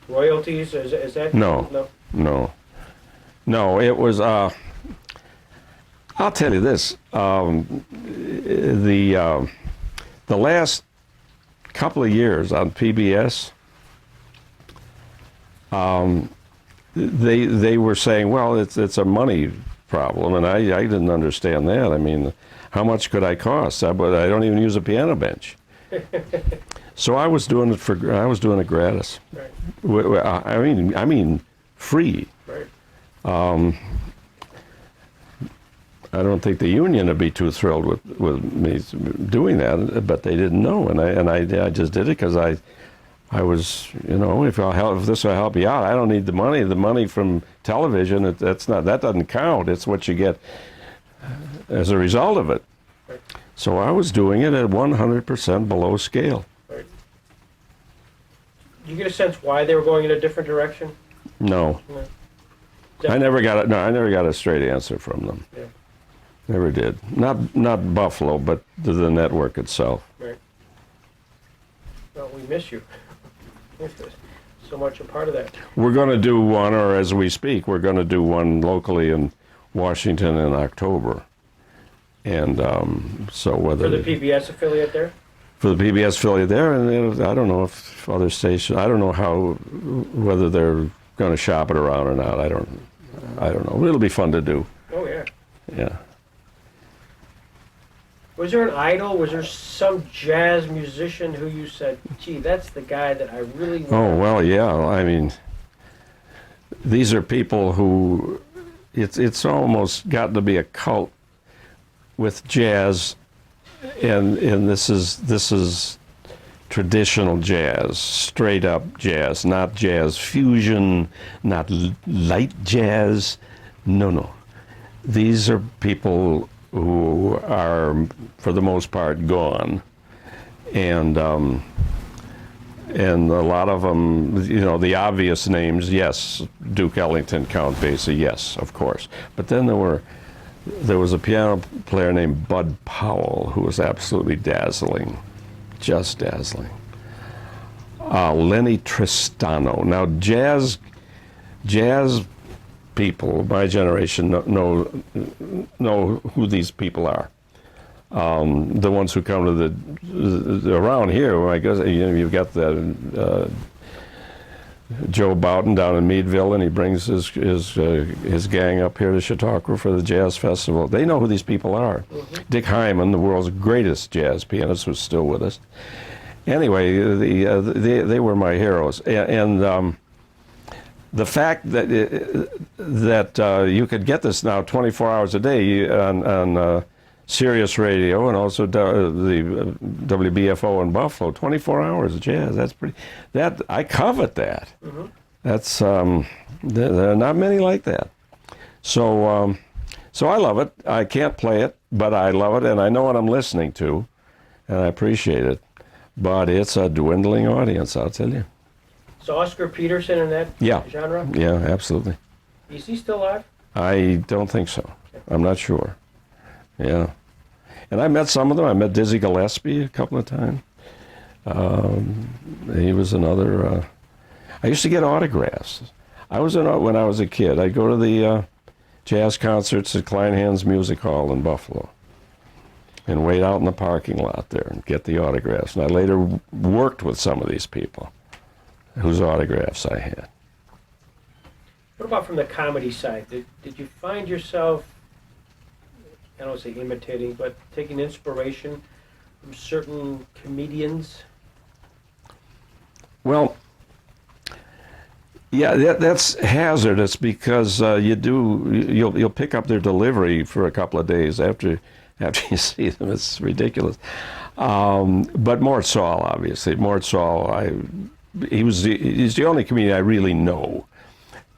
[SPEAKER 1] Royalties? Is that?
[SPEAKER 2] No. No, it was, I'll tell you this, the last couple of years on PBS, they were saying, well, it's a money problem, and I didn't understand that. I mean, how much could I cost? But I don't even use a piano bench. So I was doing it gratis.
[SPEAKER 1] Right.
[SPEAKER 2] I mean, free.
[SPEAKER 1] Right.
[SPEAKER 2] I don't think the union would be too thrilled with me doing that, but they didn't know, and I just did it because I was, if this will help you out, I don't need the money. The money from television, that doesn't count. It's what you get as a result of it.
[SPEAKER 1] Right.
[SPEAKER 2] So I was doing it at 100% below scale.
[SPEAKER 1] Right. Do you get a sense why they were going in a different direction?
[SPEAKER 2] No.
[SPEAKER 1] No.
[SPEAKER 2] I never got a straight answer from them.
[SPEAKER 1] Yeah.
[SPEAKER 2] Never did. Not Buffalo, but the network itself.
[SPEAKER 1] Right. Well, we miss you. So much a part of that.
[SPEAKER 2] We're going to do one, or as we speak, we're going to do one locally in Washington in October. And so whether...
[SPEAKER 1] For the PBS affiliate there?
[SPEAKER 2] for the PBS affiliate there, and I don't know if other stations. I don't know whether they're going to shop it around or not. I don't know. It'll be fun to do.
[SPEAKER 1] Oh yeah.
[SPEAKER 2] Yeah.
[SPEAKER 1] Was there an idol? Was there some jazz musician who you said, "Gee, that's the guy that I really want"?
[SPEAKER 2] Oh well, yeah. I mean, these are people who it's almost gotten to be a cult with jazz, and this is traditional jazz, straight up jazz, not jazz fusion, not light jazz. No. These are people who are, for the most part, gone, and a lot of them, the obvious names, yes, Duke Ellington, Count Basie, yes, of course. But then there was a piano player named Bud Powell who was absolutely dazzling, just dazzling. Lenny Tristano. Now, jazz people, my generation, know who these people are. The ones who come to the around here, I guess, you've got the Joe Boughton down in Meadville, and he brings his gang up here to Chautauqua for the Jazz Festival. They know who these people are. Mm-hmm. Dick Hyman, the world's greatest jazz pianist, was still with us. Anyway, they were my heroes, and the fact that you could get this now 24 hours a day on Sirius Radio and also the WBFO in Buffalo, 24 hours of jazz. That's pretty. That I covet that. Mm-hmm. That's there are not many like that. So I love it. I can't play it, but I love it, and I know what I'm listening to, and I appreciate it. But it's a dwindling audience, I'll tell you.
[SPEAKER 1] So Oscar Peterson in that genre?
[SPEAKER 2] Yeah, absolutely.
[SPEAKER 1] Is he still alive?
[SPEAKER 2] I don't think so. I'm not sure. Yeah. And I met some of them. I met Dizzy Gillespie a couple of times. He was another. I used to get autographs. When I was a kid, I'd go to the jazz concerts at Kleinhand's Music Hall in Buffalo and wait out in the parking lot there and get the autographs. And I later worked with some of these people whose autographs I had.
[SPEAKER 1] What about from the comedy side? Did you find yourself, I don't want to say imitating, but taking inspiration from certain comedians?
[SPEAKER 2] Well, yeah, that's hazardous because you'll pick up their delivery for a couple of days after you see them. It's ridiculous. But Mort Saul, obviously. Mort Saul, he's the only comedian I really know.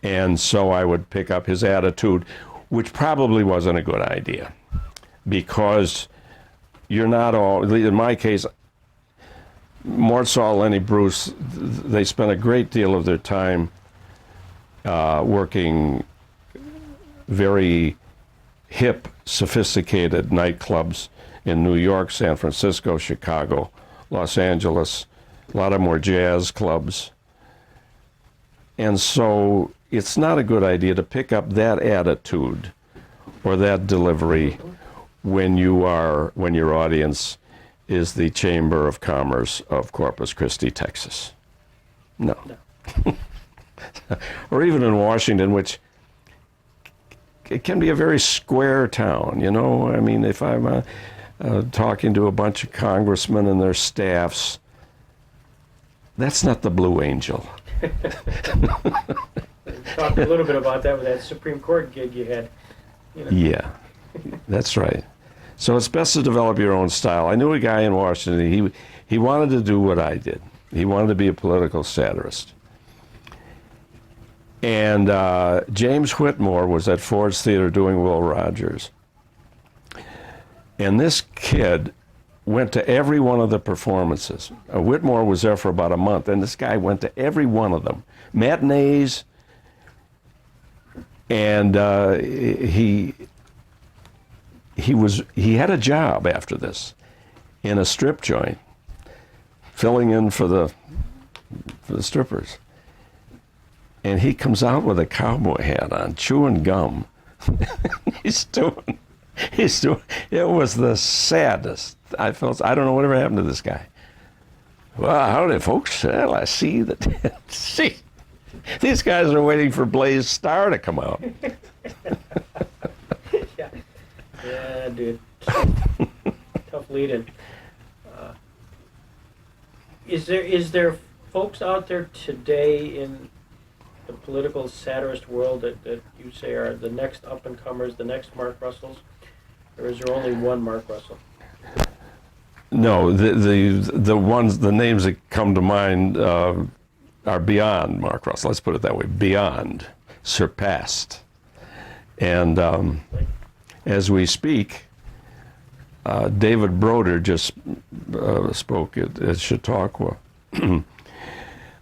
[SPEAKER 2] And so I would pick up his attitude, which probably wasn't a good idea. Because you're not all, in my case, Mort Saul, Lenny Bruce, they spent a great deal of their time working very hip, sophisticated nightclubs in New York, San Francisco, Chicago, Los Angeles. A lot of more jazz clubs. And so it's not a good idea to pick up that attitude or that delivery when your audience is the Chamber of Commerce of Corpus Christi, Texas. No. Or even in Washington, which it can be a very square town, I mean, if I'm talking to a bunch of congressmen and their staffs, that's not the Blue Angel.
[SPEAKER 1] Talked a little bit about that with that Supreme Court gig you had.
[SPEAKER 2] Yeah, that's right. So it's best to develop your own style. I knew a guy in Washington, he wanted to do what I did. He wanted to be a political satirist. And James Whitmore was at Ford's Theater doing Will Rogers. And this kid went to every one of the performances. Whitmore was there for about a month, and this guy went to every one of them. Matinees, and he had a job after this in a strip joint, filling in for the strippers. And he comes out with a cowboy hat on, chewing gum. He's doing, it was the saddest I felt, I don't know whatever happened to this guy. Well, howdy, folks. Well, I see that. See, these guys are waiting for Blaze Starr to come out.
[SPEAKER 1] Yeah, dude. Tough lead-in. Is there folks out there today in the political satirist world that you say are the next up-and-comers, the next Mark Russells? Or is there only one Mark Russell?
[SPEAKER 2] No, the ones, the names that come to mind are beyond Mark Russell. Let's put it that way, beyond, surpassed. And as we speak, David Broder just spoke at Chautauqua.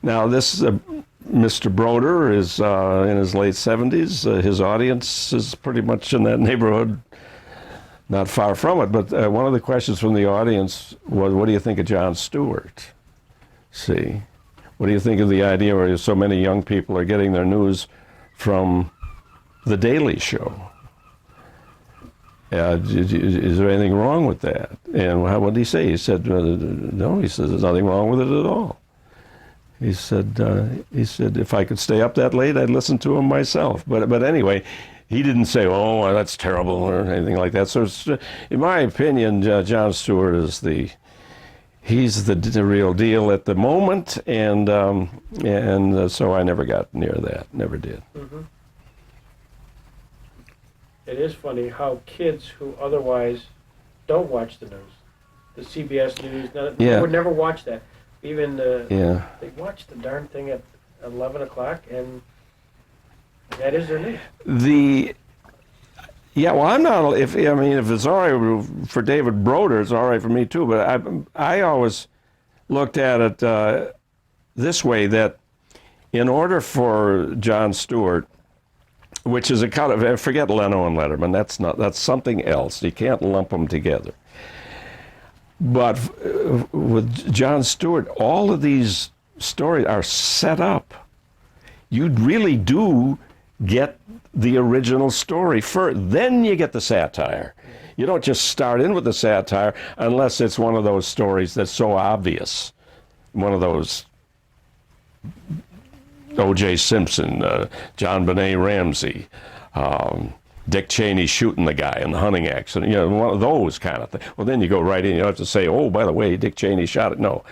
[SPEAKER 2] Now, this Mr. Broder is in his late 70s. His audience is pretty much in that neighborhood, not far from it. But one of the questions from the audience was, what do you think of Jon Stewart? See, what do you think of the idea where so many young people are getting their news from The Daily Show? Is there anything wrong with that? And what did he say? He said, no, he says, there's nothing wrong with it at all. He said, if I could stay up that late, I'd listen to him myself. But anyway, he didn't say, oh, that's terrible or anything like that. So in my opinion, Jon Stewart is he's the real deal at the moment. And so I never got near that, never did.
[SPEAKER 1] Mm-hmm. It is funny how kids who otherwise don't watch the news, the CBS News, they would never watch that. Even they watch the darn thing at 11 o'clock, and that is their news. Well, I'm not. If it's all right for David Broder, it's all right for me too. But I always looked at it this way: that in order for Jon Stewart, which is a kind of, forget Leno and Letterman, that's something else. You can't lump them together. But with Jon Stewart, all of these stories are set up. You really do get the original story first, then you get the satire. You don't just start in with the satire unless it's one of those stories that's so obvious. One of those O.J. Simpson, John Benet Ramsey, Dick Cheney shooting the guy in the hunting accident, one of those kind of things. Well, then you go right in. You don't have to say, oh, by the way, Dick Cheney shot it. No.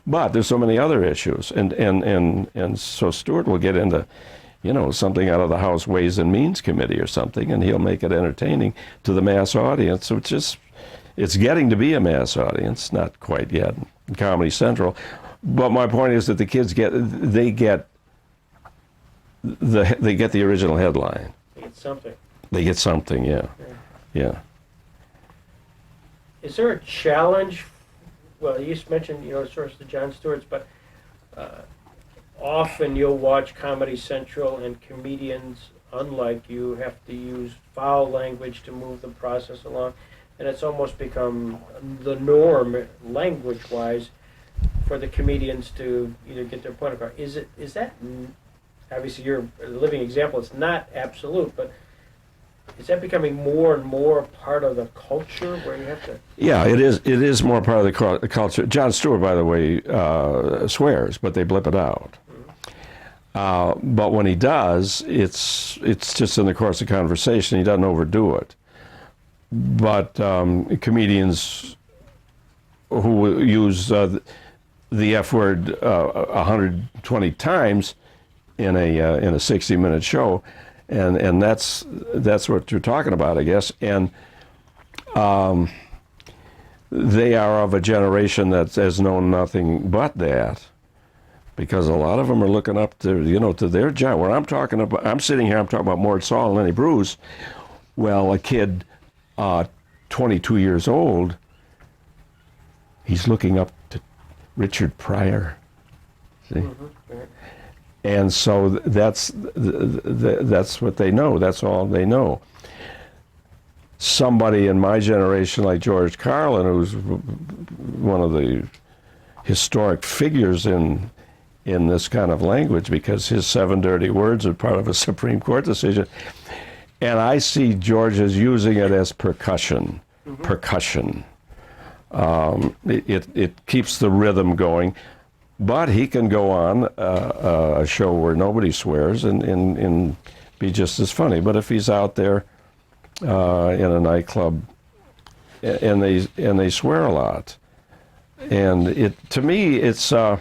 [SPEAKER 1] But there's so many other issues. And so Stewart will get into, something out of the House Ways and Means Committee or something, and he'll make it entertaining to the mass audience, which is, it's getting to be a mass audience, not quite yet, in Comedy Central. But my point is that the kids get the original headline. They get something.
[SPEAKER 2] They get something, yeah.
[SPEAKER 1] Is there a challenge? Well, you just mentioned, sort of the Jon Stewarts, but often you'll watch Comedy Central and comedians, unlike you, have to use foul language to move the process along, and it's almost become the norm, language-wise, for the comedians to either get their point across. Is that? Obviously, you're a living example. It's not absolute, but is that becoming more and more part of the culture where you have to? Yeah,
[SPEAKER 2] it is. It is more part of the culture. Jon Stewart, by the way, swears, but they blip it out. Mm-hmm. But when he does, it's just in the course of conversation. He doesn't overdo it. But comedians who use the F word 120 times in a 60-minute show, and that's what you're talking about, I guess. And they are of a generation that has known nothing but that, because a lot of them are looking up to to their job. Where I'm sitting here, I'm talking about Mort Saul and Lenny Bruce. Well, a kid, 22 years old, he's looking up to Richard Pryor. See? Mm-hmm. And so that's what they know. That's all they know. Somebody in my generation, like George Carlin, who's one of the historic figures in this kind of language, because his 7 dirty words are part of a Supreme Court decision. And I see George as using it as percussion. Mm-hmm. Percussion. It keeps the rhythm going. But he can go on a show where nobody swears and be just as funny. But if he's out there in a nightclub and they swear a lot, and to me it's I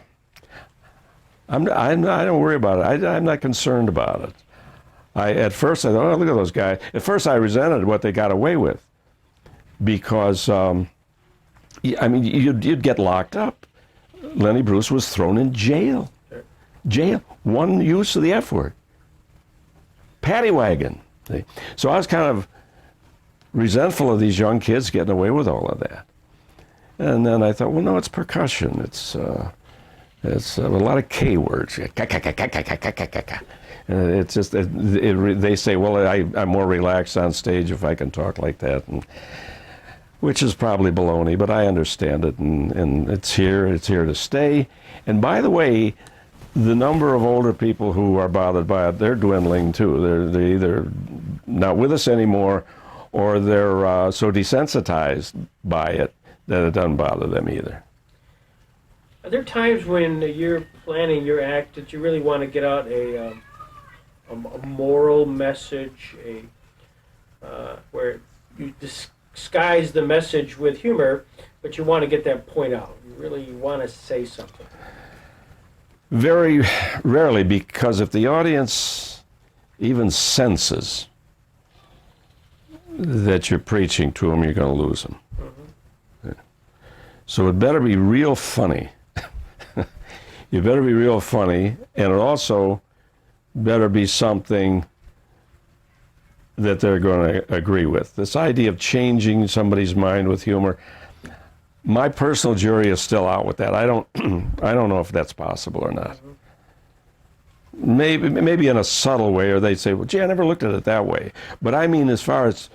[SPEAKER 2] don't worry about it. I'm not concerned about it. At first I thought, oh, look at those guys. At first I resented what they got away with because you'd get locked up. Lenny Bruce was thrown in jail.
[SPEAKER 1] Sure.
[SPEAKER 2] Jail. One use of the F word. Paddy wagon. See? So I was kind of resentful of these young kids getting away with all of that. And then I thought, well, no, it's percussion. It's a lot of K words. And it's just, they say, well, I'm more relaxed on stage if I can talk like that. Which is probably baloney, but I understand it, and it's here to stay. And by the way, the number of older people who are bothered by it, they're dwindling too. They're either not with us anymore, or they're so desensitized by it that it doesn't bother them either.
[SPEAKER 1] Are there times when you're planning your act that you really want to get out a moral message, where you disguise the message with humor, but you want to get that point out? You really want to say something.
[SPEAKER 2] Very rarely, because if the audience even senses that you're preaching to them, you're going to lose them. Mm-hmm. So it better be real funny. You better be real funny, and it also better be something that they're going to agree with. This idea of changing somebody's mind with humor, my personal jury is still out with that. I don't know if that's possible or not. Maybe in a subtle way, or they'd say, well, gee, I never looked at it that way. But I mean, as far as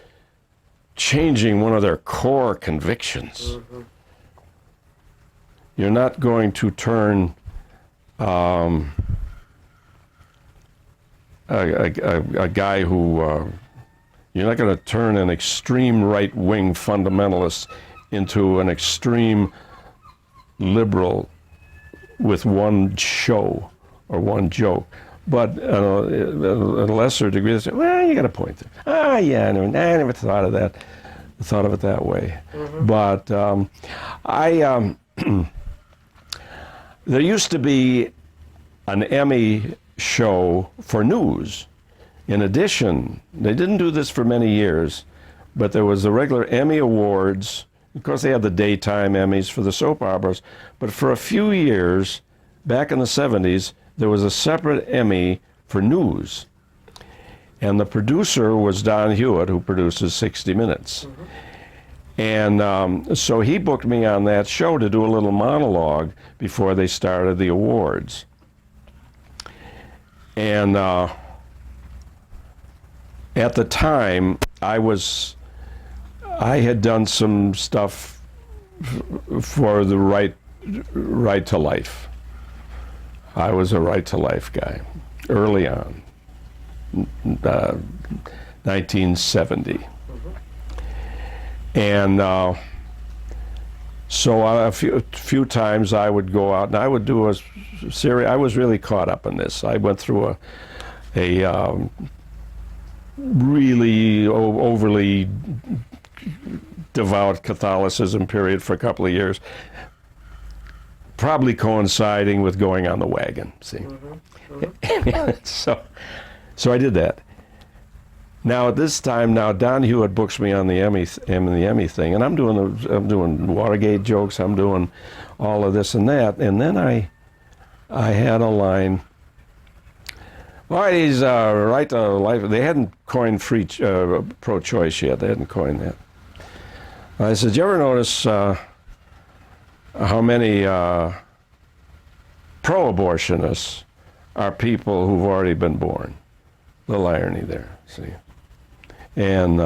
[SPEAKER 2] changing one of their core convictions, mm-hmm. You're not going to turn a guy who you're not going to turn an extreme right-wing fundamentalist into an extreme liberal with one show or one joke. But at a lesser degree, they say, well, you got a point there. Ah, yeah, I never thought of that. Thought of it that way. Mm-hmm. But there used to be an Emmy show for news. In addition, they didn't do this for many years, but there was the regular Emmy Awards. Of course, they had the daytime Emmys for the soap operas, but for a few years, back in the 70s, there was a separate Emmy for news. And the producer was Don Hewitt, who produces 60 Minutes. Mm-hmm. And so he booked me on that show to do a little monologue before they started the awards. And at the time, I had done some stuff for the right to life. I was a right to life guy early on, 1970. And so a few times I would go out and I would do a series. I was really caught up in this. I went through a really overly devout Catholicism period for a couple of years, probably coinciding with going on the wagon. See, mm-hmm. Mm-hmm. so I did that. Now at this time, Don Hewitt books me on the Emmy thing, and I'm doing Watergate jokes. I'm doing all of this and that, and then I had a line. Well, he's right to life. They hadn't coined pro-choice yet. They hadn't coined that. I said, "Do you ever notice how many pro-abortionists are people who've already been born?" Little irony there. See. And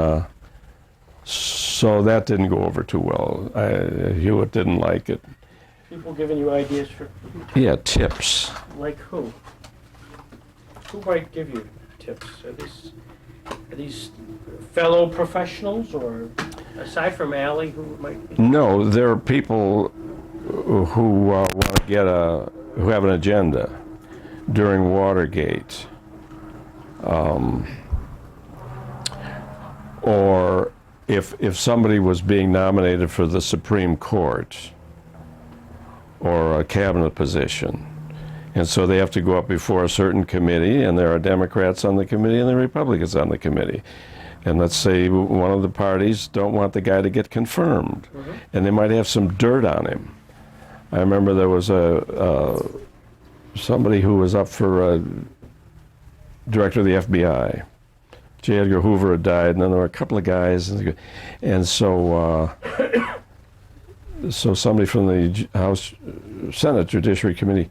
[SPEAKER 2] so that didn't go over too well. Hewitt didn't like it.
[SPEAKER 1] People giving you ideas for...
[SPEAKER 2] Yeah, tips.
[SPEAKER 1] Like who? Who might give you tips? Are these fellow professionals or... Aside from Allie, who might be?
[SPEAKER 2] No, there are people who want to who have an agenda during Watergate, or if somebody was being nominated for the Supreme Court or a cabinet position, and so they have to go up before a certain committee, and there are Democrats on the committee and there are Republicans on the committee. And let's say one of the parties don't want the guy to get confirmed, and they might have some dirt on him. I remember there was somebody who was up for director of the FBI. J. Edgar Hoover had died, and then there were a couple of guys, and so somebody from the House Senate Judiciary Committee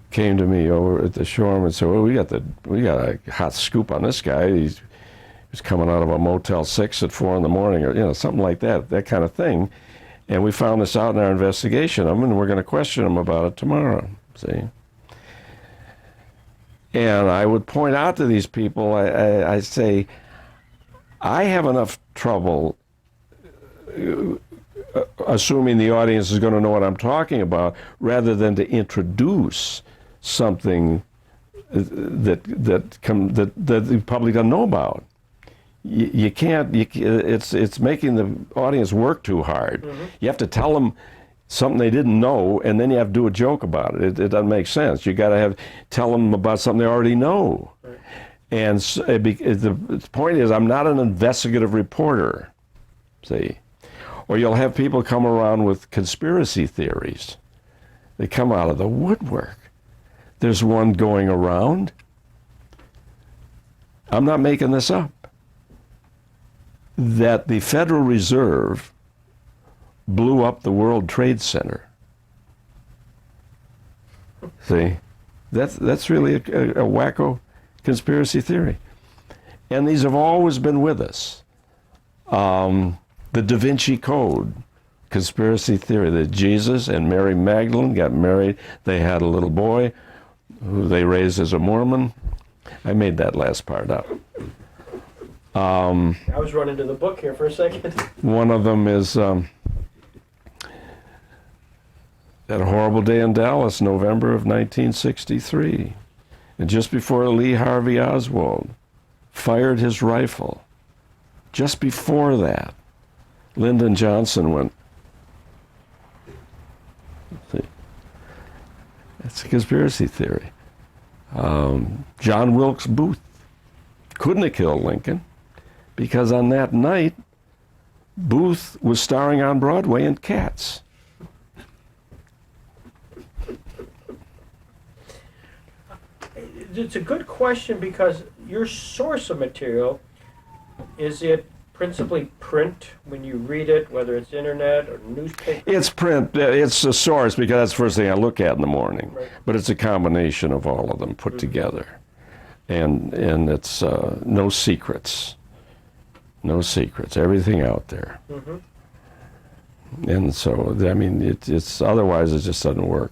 [SPEAKER 2] came to me over at the shore and said, "Well, we got a hot scoop on this guy. He's coming out of a Motel 6 at 4 in the morning," or something like that kind of thing. And we found this out in our investigation of him, and we're going to question him about it tomorrow. See. And I would point out to these people, I say, I have enough trouble assuming the audience is going to know what I'm talking about, rather than to introduce something that the public doesn't know about. You can't. It's making the audience work too hard. Mm-hmm. You have to tell them something they didn't know, and then you have to do a joke about it. It doesn't make sense. You got to tell them about something they already know. Right. And so the point is, I'm not an investigative reporter. See, or you'll have people come around with conspiracy theories. They come out of the woodwork. There's one going around. I'm not making this up. That the Federal Reserve blew up the World Trade Center. See, that's really a wacko conspiracy theory. And these have always been with us. The Da Vinci Code, conspiracy theory, that Jesus and Mary Magdalene got married. They had a little boy who they raised as a Mormon. I made that last part up.
[SPEAKER 1] I was running to the book here for a second.
[SPEAKER 2] One of them is that horrible day in Dallas, November of 1963. And just before Lee Harvey Oswald fired his rifle, just before that, Lyndon Johnson went. See, it's a conspiracy theory. John Wilkes Booth couldn't have killed Lincoln, because on that night, Booth was starring on Broadway in Cats.
[SPEAKER 1] It's a good question, because your source of material, is it principally print when you read it, whether it's internet or newspaper?
[SPEAKER 2] It's print. It's a source because that's the first thing I look at in the morning. Right. But it's a combination of all of them put together. And it's no secrets. No secrets. Everything out there. Mm-hmm. And so, I mean, it's otherwise it just doesn't work.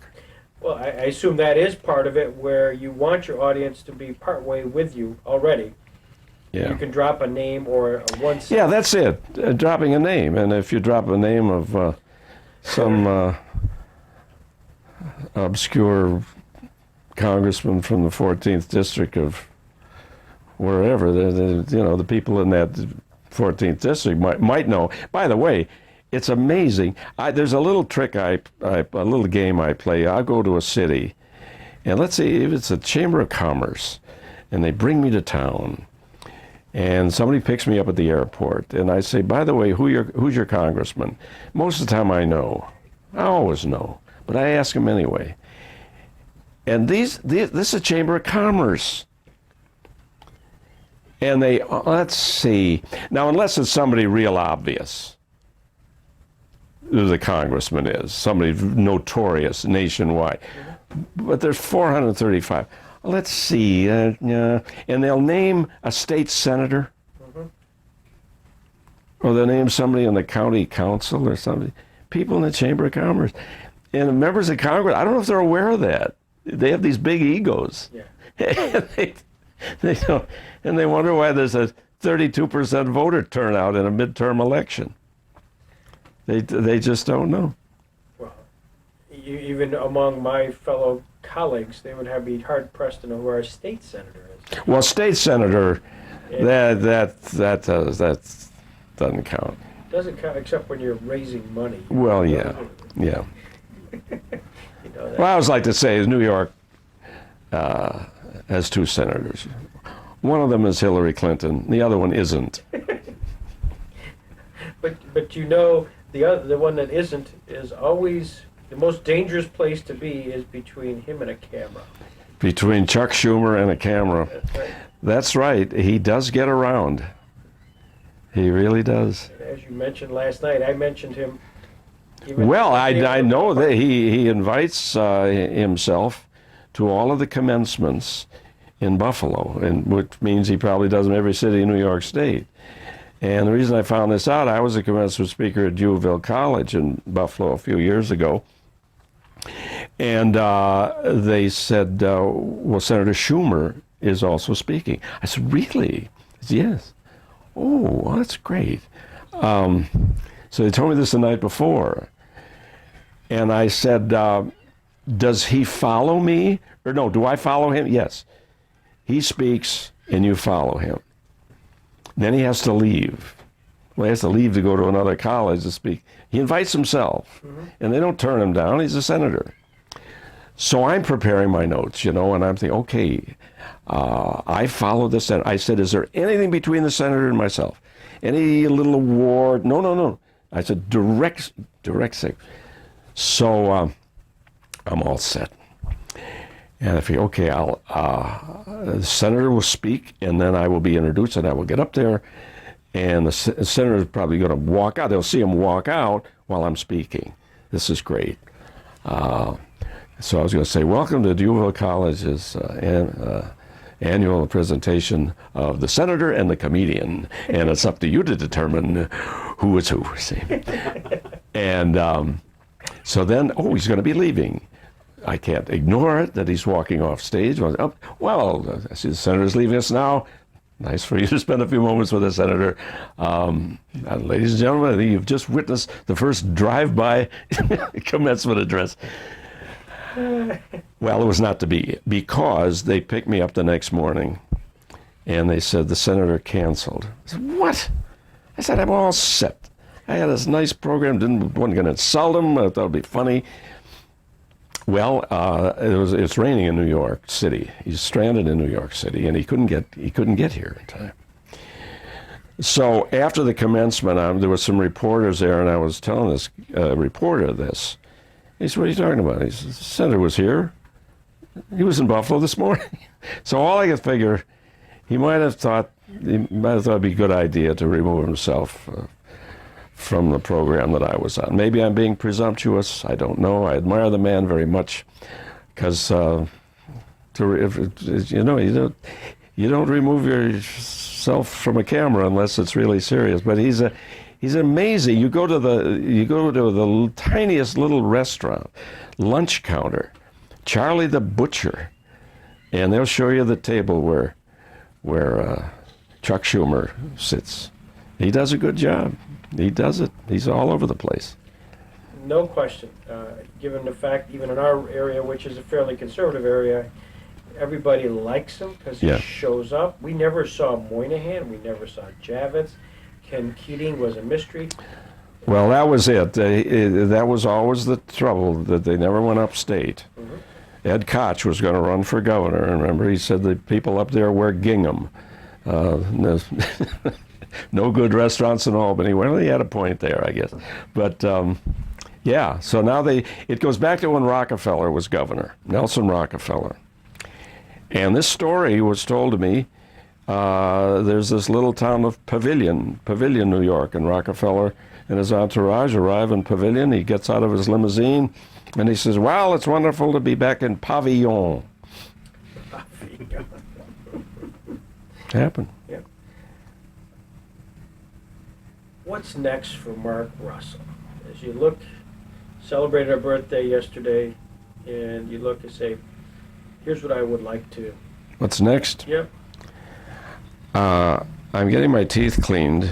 [SPEAKER 1] Well, I assume that is part of it, where you want your audience to be partway with you already. Yeah. You can drop a name or a one sentence.
[SPEAKER 2] Yeah, that's it. Dropping a name. And if you drop a name of some obscure congressman from the 14th district of wherever, the people in that 14th district might know. By the way, it's amazing. There's a little trick, a little game I play. I'll go to a city, and let's say if it's a Chamber of Commerce, and they bring me to town, and somebody picks me up at the airport, and I say, by the way, who's your congressman? Most of the time I know. I always know, but I ask them anyway. And this is a Chamber of Commerce. And let's see. Now, unless it's somebody real obvious, who the congressman is, somebody notorious nationwide. But there's 435. Let's see. And they'll name a state senator. Mm-hmm. Or they'll name somebody on the county council or something. People in the Chamber of Commerce. And members of Congress, I don't know if they're aware of that. They have these big egos. Yeah. They don't, and they wonder why there's a 32% voter turnout in a midterm election. They just don't know.
[SPEAKER 1] Well, even among my fellow colleagues, they would be hard pressed to know who our state senator is.
[SPEAKER 2] Well, state senator,
[SPEAKER 1] And
[SPEAKER 2] that doesn't count.
[SPEAKER 1] doesn't count except when you're raising money.
[SPEAKER 2] Well, yeah.
[SPEAKER 1] You know that.
[SPEAKER 2] Well, I always like to say New York has two senators. One of them is Hillary Clinton. The other one isn't.
[SPEAKER 1] But you know the one that isn't is always the most dangerous place to be is between him and a camera.
[SPEAKER 2] Between Chuck Schumer and a camera.
[SPEAKER 1] That's right.
[SPEAKER 2] That's right. He does get around. He really does.
[SPEAKER 1] As you mentioned last night, I mentioned him.
[SPEAKER 2] Well, I know that he invites himself to all of the commencements in Buffalo, and which means he probably does them every city in New York State. And the reason I found this out, I was a commencement speaker at Jewelville College in Buffalo a few years ago, and they said, well, Senator Schumer is also speaking. I said, really? He said, yes. Oh, well, that's great. So they told me this the night before. And I said, does he follow me? Or no, do I follow him? Yes. He speaks and you follow him. Then he has to leave. Well, he has to leave to go to another college to speak. He invites himself, and they don't turn him down. He's a senator. So I'm preparing my notes, and I'm thinking, okay, I follow the senator. I said, is there anything between the senator and myself? Any little award? No. I said, direct sig. So I'm all set. And I figure, okay, the senator will speak, and then I will be introduced, and I will get up there, and the senator is probably going to walk out. They'll see him walk out while I'm speaking. This is great. So I was going to say, welcome to Jewelville College's annual presentation of the senator and the comedian, and it's up to you to determine who is who. See? And so then, he's going to be leaving. I can't ignore it that he's walking off stage. Well, I see the senator's leaving us now. Nice for you to spend a few moments with the senator. Ladies and gentlemen, I think you've just witnessed the first drive-by commencement address. Well, it was not to be, because they picked me up the next morning and they said the senator canceled. I said, what? I said, I'm all set. I had this nice program, wasn't going to insult him, I thought it would be funny. Well, it's raining in New York City. He's stranded in New York City, and he couldn't get here in time. So after the commencement, there were some reporters there, and I was telling this reporter this. He said, what are you talking about? He said, the senator was here. He was in Buffalo this morning. So all I could figure, he might have thought it'd be a good idea to remove himself from the program that I was on. Maybe I'm being presumptuous. I don't know. I admire the man very much, because you don't remove yourself from a camera unless it's really serious. But he's amazing. You go to the tiniest little restaurant, lunch counter, Charlie the Butcher, and they'll show you the table where Chuck Schumer sits. He does a good job. He does it. He's all over the place.
[SPEAKER 1] No question. Given the fact, even in our area, which is a fairly conservative area, everybody likes him because he shows up. We never saw Moynihan. We never saw Javits. Ken Keating was a mystery.
[SPEAKER 2] Well, that was it. That was always the trouble, that they never went upstate. Mm-hmm. Ed Koch was going to run for governor. And remember, he said the people up there wear gingham. No good restaurants in Albany. Well, he had a point there, I guess. But so now it goes back to when Rockefeller was governor, Nelson Rockefeller. And this story was told to me. There's this little town of Pavilion, New York, and Rockefeller and his entourage arrive in Pavilion. He gets out of his limousine and he says, well, it's wonderful to be back in Pavilion. Happened.
[SPEAKER 1] Yep. What's next for Mark Russell? As you look, celebrated our birthday yesterday, and you look and say, here's what I would like to.
[SPEAKER 2] What's next?
[SPEAKER 1] Yep.
[SPEAKER 2] I'm getting my teeth cleaned.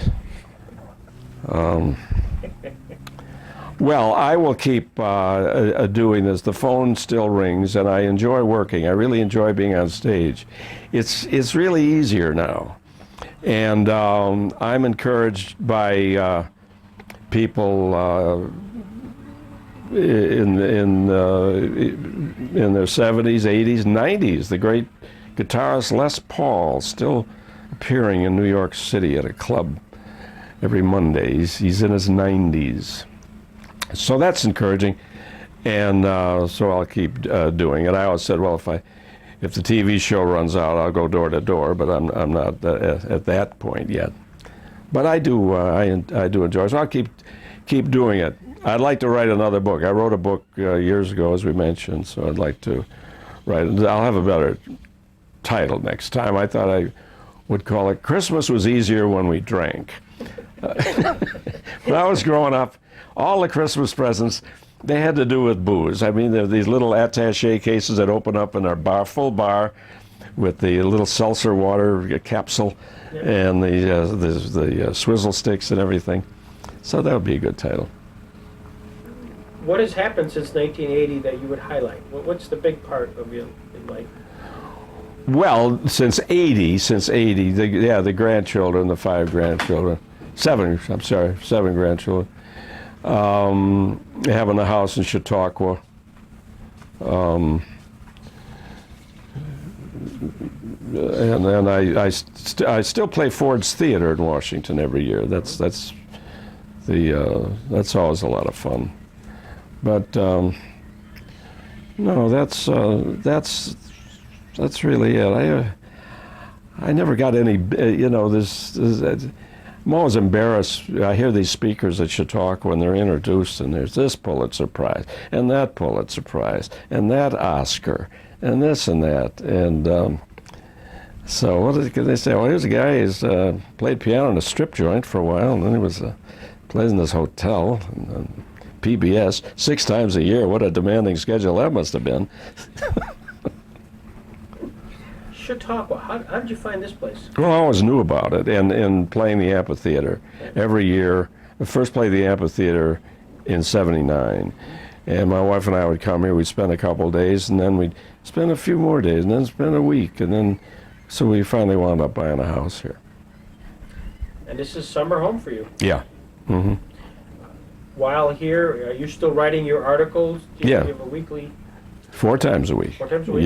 [SPEAKER 2] Well, I will keep doing this. The phone still rings, and I enjoy working. I really enjoy being on stage. It's really easier now, and I'm encouraged by people in their 70s, 80s, 90s. The great guitarist Les Paul still appearing in New York City at a club every Monday. He's in his 90s. So that's encouraging, and so I'll keep doing it. I always said, well, if the TV show runs out, I'll go door to door, but I'm not at that point yet. But I do enjoy it, so I'll keep doing it. I'd like to write another book. I wrote a book years ago, as we mentioned, so I'd like to write it. I'll have a better title next time. I thought I would call it "Christmas Was Easier When We Drank." When I was growing up, all the Christmas presents, they had to do with booze. I mean, there are these little attaché cases that open up in our full bar with the little seltzer water capsule and the swizzle sticks and everything. So that would be a good title.
[SPEAKER 1] What has happened since 1980 that you would highlight? What's the big part of your life?
[SPEAKER 2] Well, since 80, the grandchildren, the 5 grandchildren, 7 grandchildren. Having a house in Chautauqua. And then I still play Ford's Theater in Washington every year. That's always a lot of fun. But no, that's really it. I never got any. I'm always embarrassed. I hear these speakers at Chautauqua when they're introduced, and there's this Pulitzer Prize, and that Pulitzer Prize, and that Oscar, and this and that. And so what did they say? Well, here's a guy who's played piano in a strip joint for a while, and then he was plays in this hotel, and PBS, 6 times a year. What a demanding schedule that must have been.
[SPEAKER 1] Chautauqua, how did you find this place?
[SPEAKER 2] Well, I always knew about it, and playing the amphitheater every year. I first played the amphitheater in '79, and my wife and I would come here. We'd spend a couple of days, and then we'd spend a few more days, and then spend a week, and then so we finally wound up buying a house here.
[SPEAKER 1] And this is summer home for you.
[SPEAKER 2] Yeah. Mm-hmm.
[SPEAKER 1] While here, are you still writing your articles? Do you have a weekly?
[SPEAKER 2] 4 times a week.
[SPEAKER 1] 4 times a week?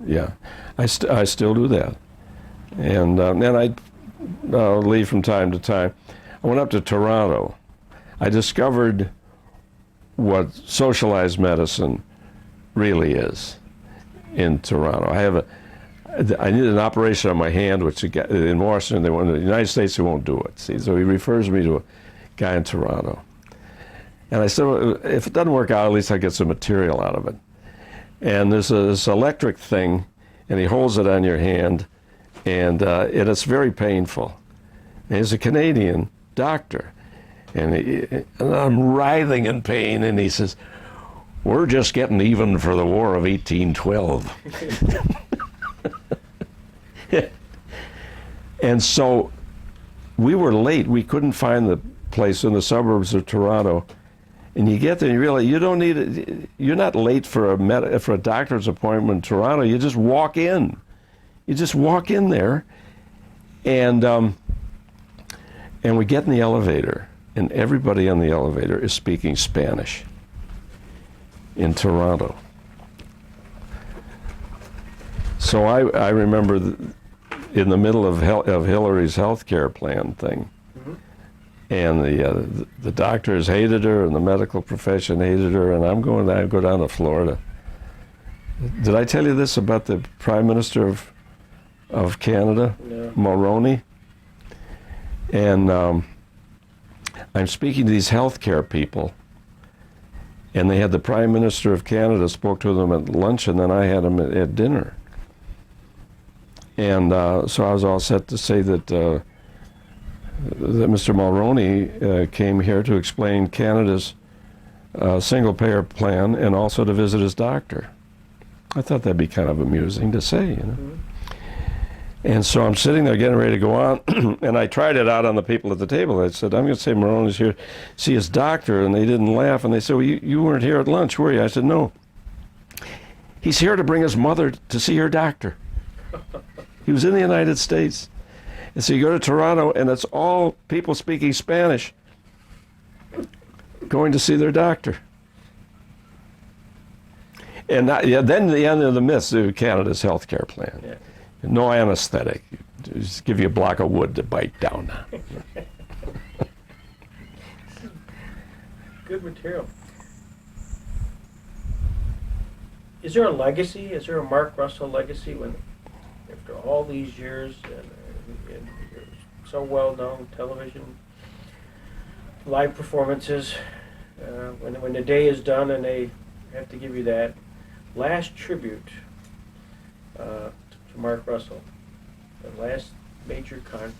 [SPEAKER 2] Yeah. I still do that. And I leave from time to time. I went up to Toronto. I discovered what socialized medicine really is in Toronto. I needed an operation on my hand, which in Washington, in the United States, they won't do it. See, so he refers me to a guy in Toronto. And I said, well, if it doesn't work out, at least I get some material out of it. And there's this electric thing, and he holds it on your hand, and it's very painful. And he's a Canadian doctor, and I'm writhing in pain, and he says, "We're just getting even for the War of 1812." And so we were late. We couldn't find the place in the suburbs of Toronto. And you get there and you realize you don't need it. You're not late for a doctor's appointment in Toronto. You just walk in. You just walk in there, and we get in the elevator, and everybody on the elevator is speaking Spanish in Toronto. So I remember in the middle of Hillary's health care plan thing. And the doctors hated her, and the medical profession hated her, and I go down to Florida. Did I tell you this about the Prime Minister of Canada,
[SPEAKER 1] No.
[SPEAKER 2] Mulroney? And I'm speaking to these healthcare people, and they had the Prime Minister of Canada spoke to them at lunch, and then I had them at dinner. And so I was all set to say that Mr. Mulroney came here to explain Canada's single-payer plan and also to visit his doctor. I thought that'd be kind of amusing to say, you know. And so I'm sitting there getting ready to go on, and I tried it out on the people at the table. I said, I'm going to say Marone's here to see his doctor, and they didn't laugh. And they said, well, you weren't here at lunch, were you? I said, no. He's here to bring his mother to see her doctor. He was in the United States. And so you go to Toronto, and it's all people speaking Spanish going to see their doctor. And then the end of the myth, Canada's healthcare plan.
[SPEAKER 1] Yeah.
[SPEAKER 2] No anesthetic. Just give you a block of wood to bite down on.
[SPEAKER 1] Good material. Is there a legacy? Is there a Mark Russell legacy when, after all these years, and you're so well known, television, live performances, when the day is done and they have to give you that last tribute to Mark Russell, the last major con,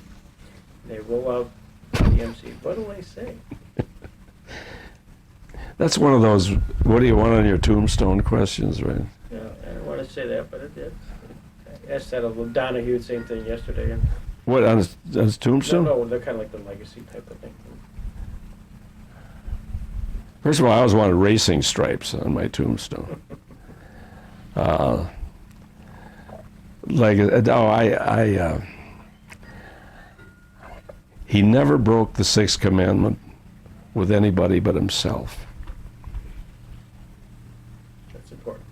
[SPEAKER 1] they roll out the MC. What do they say?
[SPEAKER 2] That's one of those, what do you want on your tombstone questions, right?
[SPEAKER 1] Yeah, I don't want to say that, but I asked that of Donahue, same thing yesterday. And
[SPEAKER 2] What, on his tombstone?
[SPEAKER 1] no, they're kind of like the legacy type of thing.
[SPEAKER 2] First of all, I always wanted racing stripes on my tombstone. He never broke the sixth commandment with anybody but himself.
[SPEAKER 1] That's important.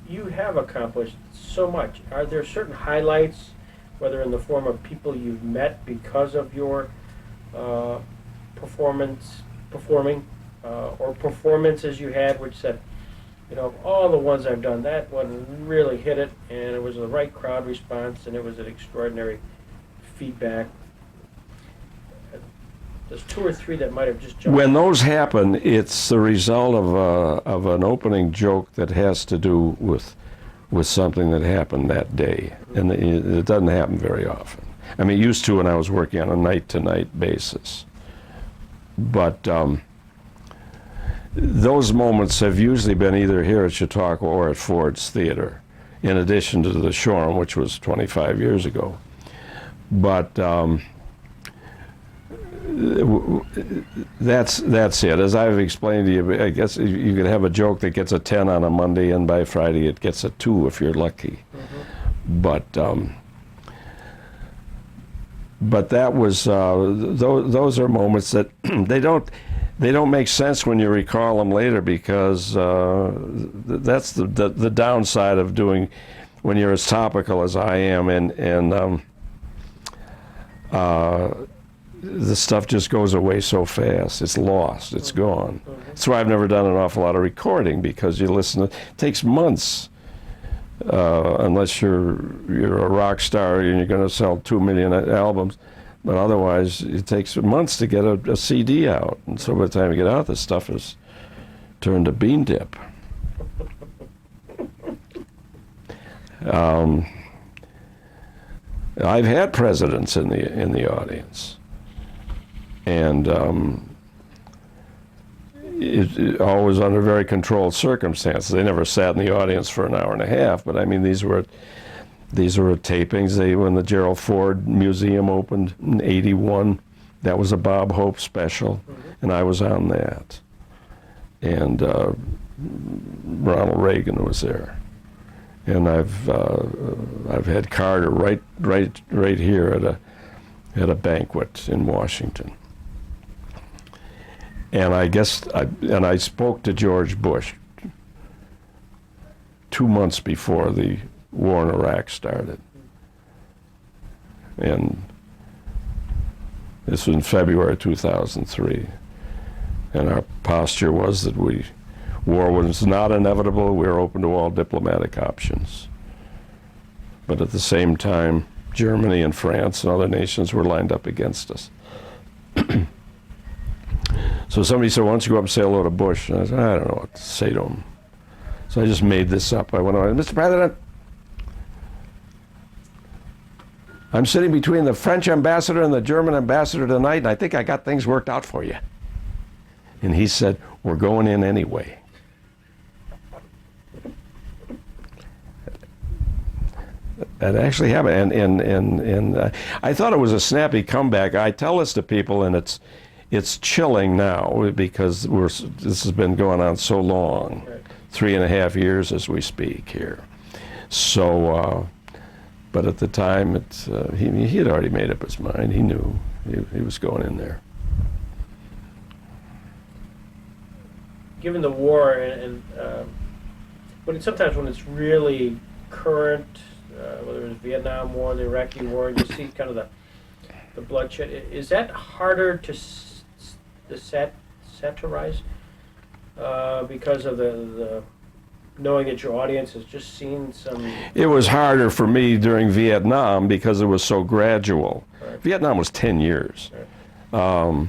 [SPEAKER 1] You have accomplished so much. Are there certain highlights, whether in the form of people you've met because of your performing, or performances you had which said, you know, of all the ones I've done, that one really hit it, and it was the right crowd response, and it was an extraordinary feedback? There's two or three that might have just jumped.
[SPEAKER 2] When those happen, it's the result of an opening joke that has to do with something that happened that day, and it doesn't happen very often. I mean, it used to when I was working on a night-to-night basis, but those moments have usually been either here at Chautauqua or at Ford's Theater, in addition to the Shoreham, which was 25 years ago. But that's it. As I've explained to you, I guess you could have a joke that gets a 10 on a Monday, and by Friday it gets a 2 if you're lucky. Mm-hmm. But that was those are moments that they don't make sense when you recall them later, because that's the downside of doing when you're as topical as I am, and the stuff just goes away so fast. It's lost. It's gone. That's why I've never done an awful lot of recording, because you listen to, it takes months, unless you're a rock star and you're going to sell 2 million albums. But otherwise, it takes months to get a CD out. And so by the time you get out, this stuff is turned to bean dip. I've had presidents in the audience, and it always under very controlled circumstances. They never sat in the audience for an hour and a half, but I mean, these were tapings. When the Gerald Ford Museum opened in '81, that was a Bob Hope special, and I was on that. And Ronald Reagan was there, and I've had Carter right here at a banquet in Washington. And I spoke to George Bush 2 months before the war in Iraq started. And this was in February 2003. And our posture was that war was not inevitable. We were open to all diplomatic options. But at the same time, Germany and France and other nations were lined up against us. So somebody said, why don't you go up and say hello to Bush? And I said, I don't know what to say to him. So I just made this up. I went on, Mr. President, I'm sitting between the French ambassador and the German ambassador tonight, and I think I got things worked out for you. And he said, we're going in anyway. That actually happened, and I thought it was a snappy comeback. I tell this to people, and it's chilling now because this has been going on so long, 3.5 years as we speak here. So, but at the time, he had already made up his mind. He knew he was going in there.
[SPEAKER 1] Given the war, and sometimes when it's really current, whether it's Vietnam War, the Iraqi War, you see kind of the bloodshed. Is that harder to satirize because of the knowing that your audience has just seen some?
[SPEAKER 2] It was harder for me during Vietnam because it was so gradual.
[SPEAKER 1] Right.
[SPEAKER 2] Vietnam was 10 years.
[SPEAKER 1] Right.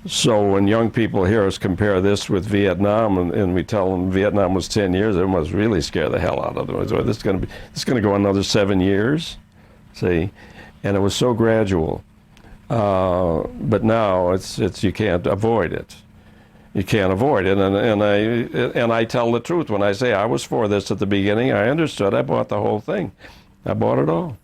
[SPEAKER 2] So when young people hear us compare this with Vietnam, and we tell them Vietnam was 10 years, it must really scare the hell out of them. So this is going to go another 7 years, see, and it was so gradual. But now it's you can't avoid it. You can't avoid it, and I tell the truth when I say I was for this at the beginning. I understood. I bought the whole thing. I bought it all.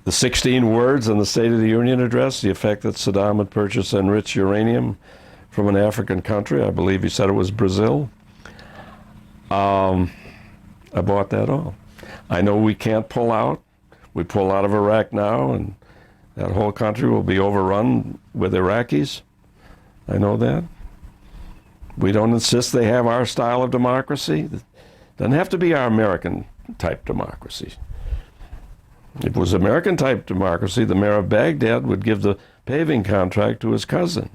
[SPEAKER 2] The 16 words in the State of the Union address, the effect that Saddam had purchased enriched uranium from an African country. I believe he said it was Brazil. I bought that all. I know we can't pull out. We pull out of Iraq now, and that whole country will be overrun with Iraqis. I know that. We don't insist they have our style of democracy. It doesn't have to be our American-type democracy. If it was American-type democracy, the mayor of Baghdad would give the paving contract to his cousin.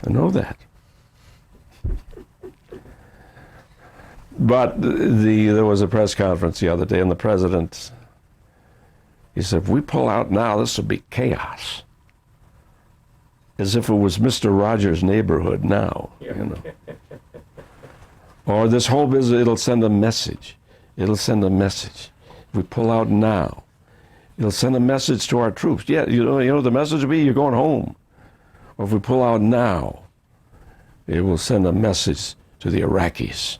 [SPEAKER 2] I know that. But there was a press conference the other day, and the president, he said, if we pull out now, this will be chaos. As if it was Mr. Rogers' neighborhood now, you know. Or this whole business, it'll send a message. It'll send a message. If we pull out now, it'll send a message to our troops. Yeah, you know, the message will be you're going home. Or if we pull out now, it will send a message to the Iraqis.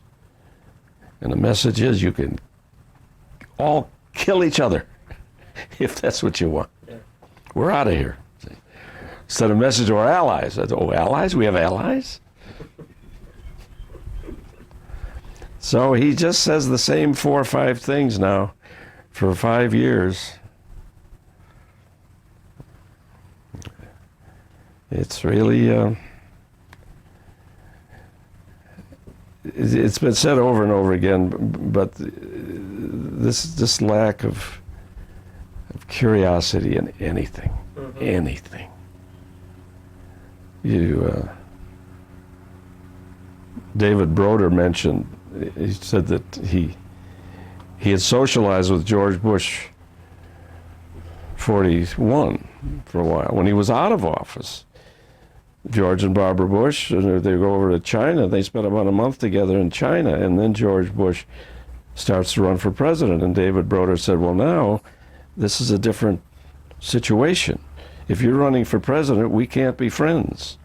[SPEAKER 2] And the message is you can all kill each other if that's what you want. Yeah. We're out of here. Send a message to our allies. Oh, allies? We have allies? So he just says the same 4 or 5 things now for 5 years. It's really, it's been said over and over again, but this lack of curiosity in anything, anything. David Broder mentioned, he said that he had socialized with George Bush 41 for a while when he was out of office. George and Barbara Bush, they go over to China. They spent about a month together in China, and then George Bush starts to run for president. And David Broder said, well, now this is a different situation. If you're running for president, we can't be friends.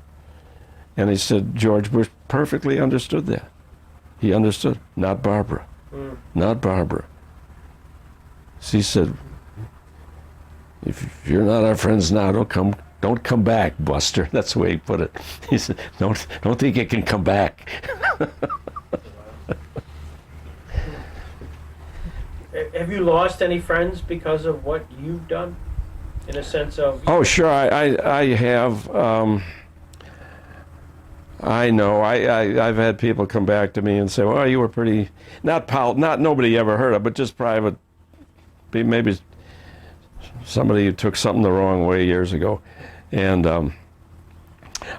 [SPEAKER 2] And he said George Bush perfectly understood that. He understood, not Barbara, not Barbara. She said, if you're not our friends now, don't come back, Buster. That's the way he put it. He said, don't think it can come back.
[SPEAKER 1] Have you lost any friends because of what you've done? In a sense of...
[SPEAKER 2] Oh, sure, I have. I know. I've had people come back to me and say, well, you were pretty... Not nobody ever heard of, but just private. Maybe somebody who took something the wrong way years ago. And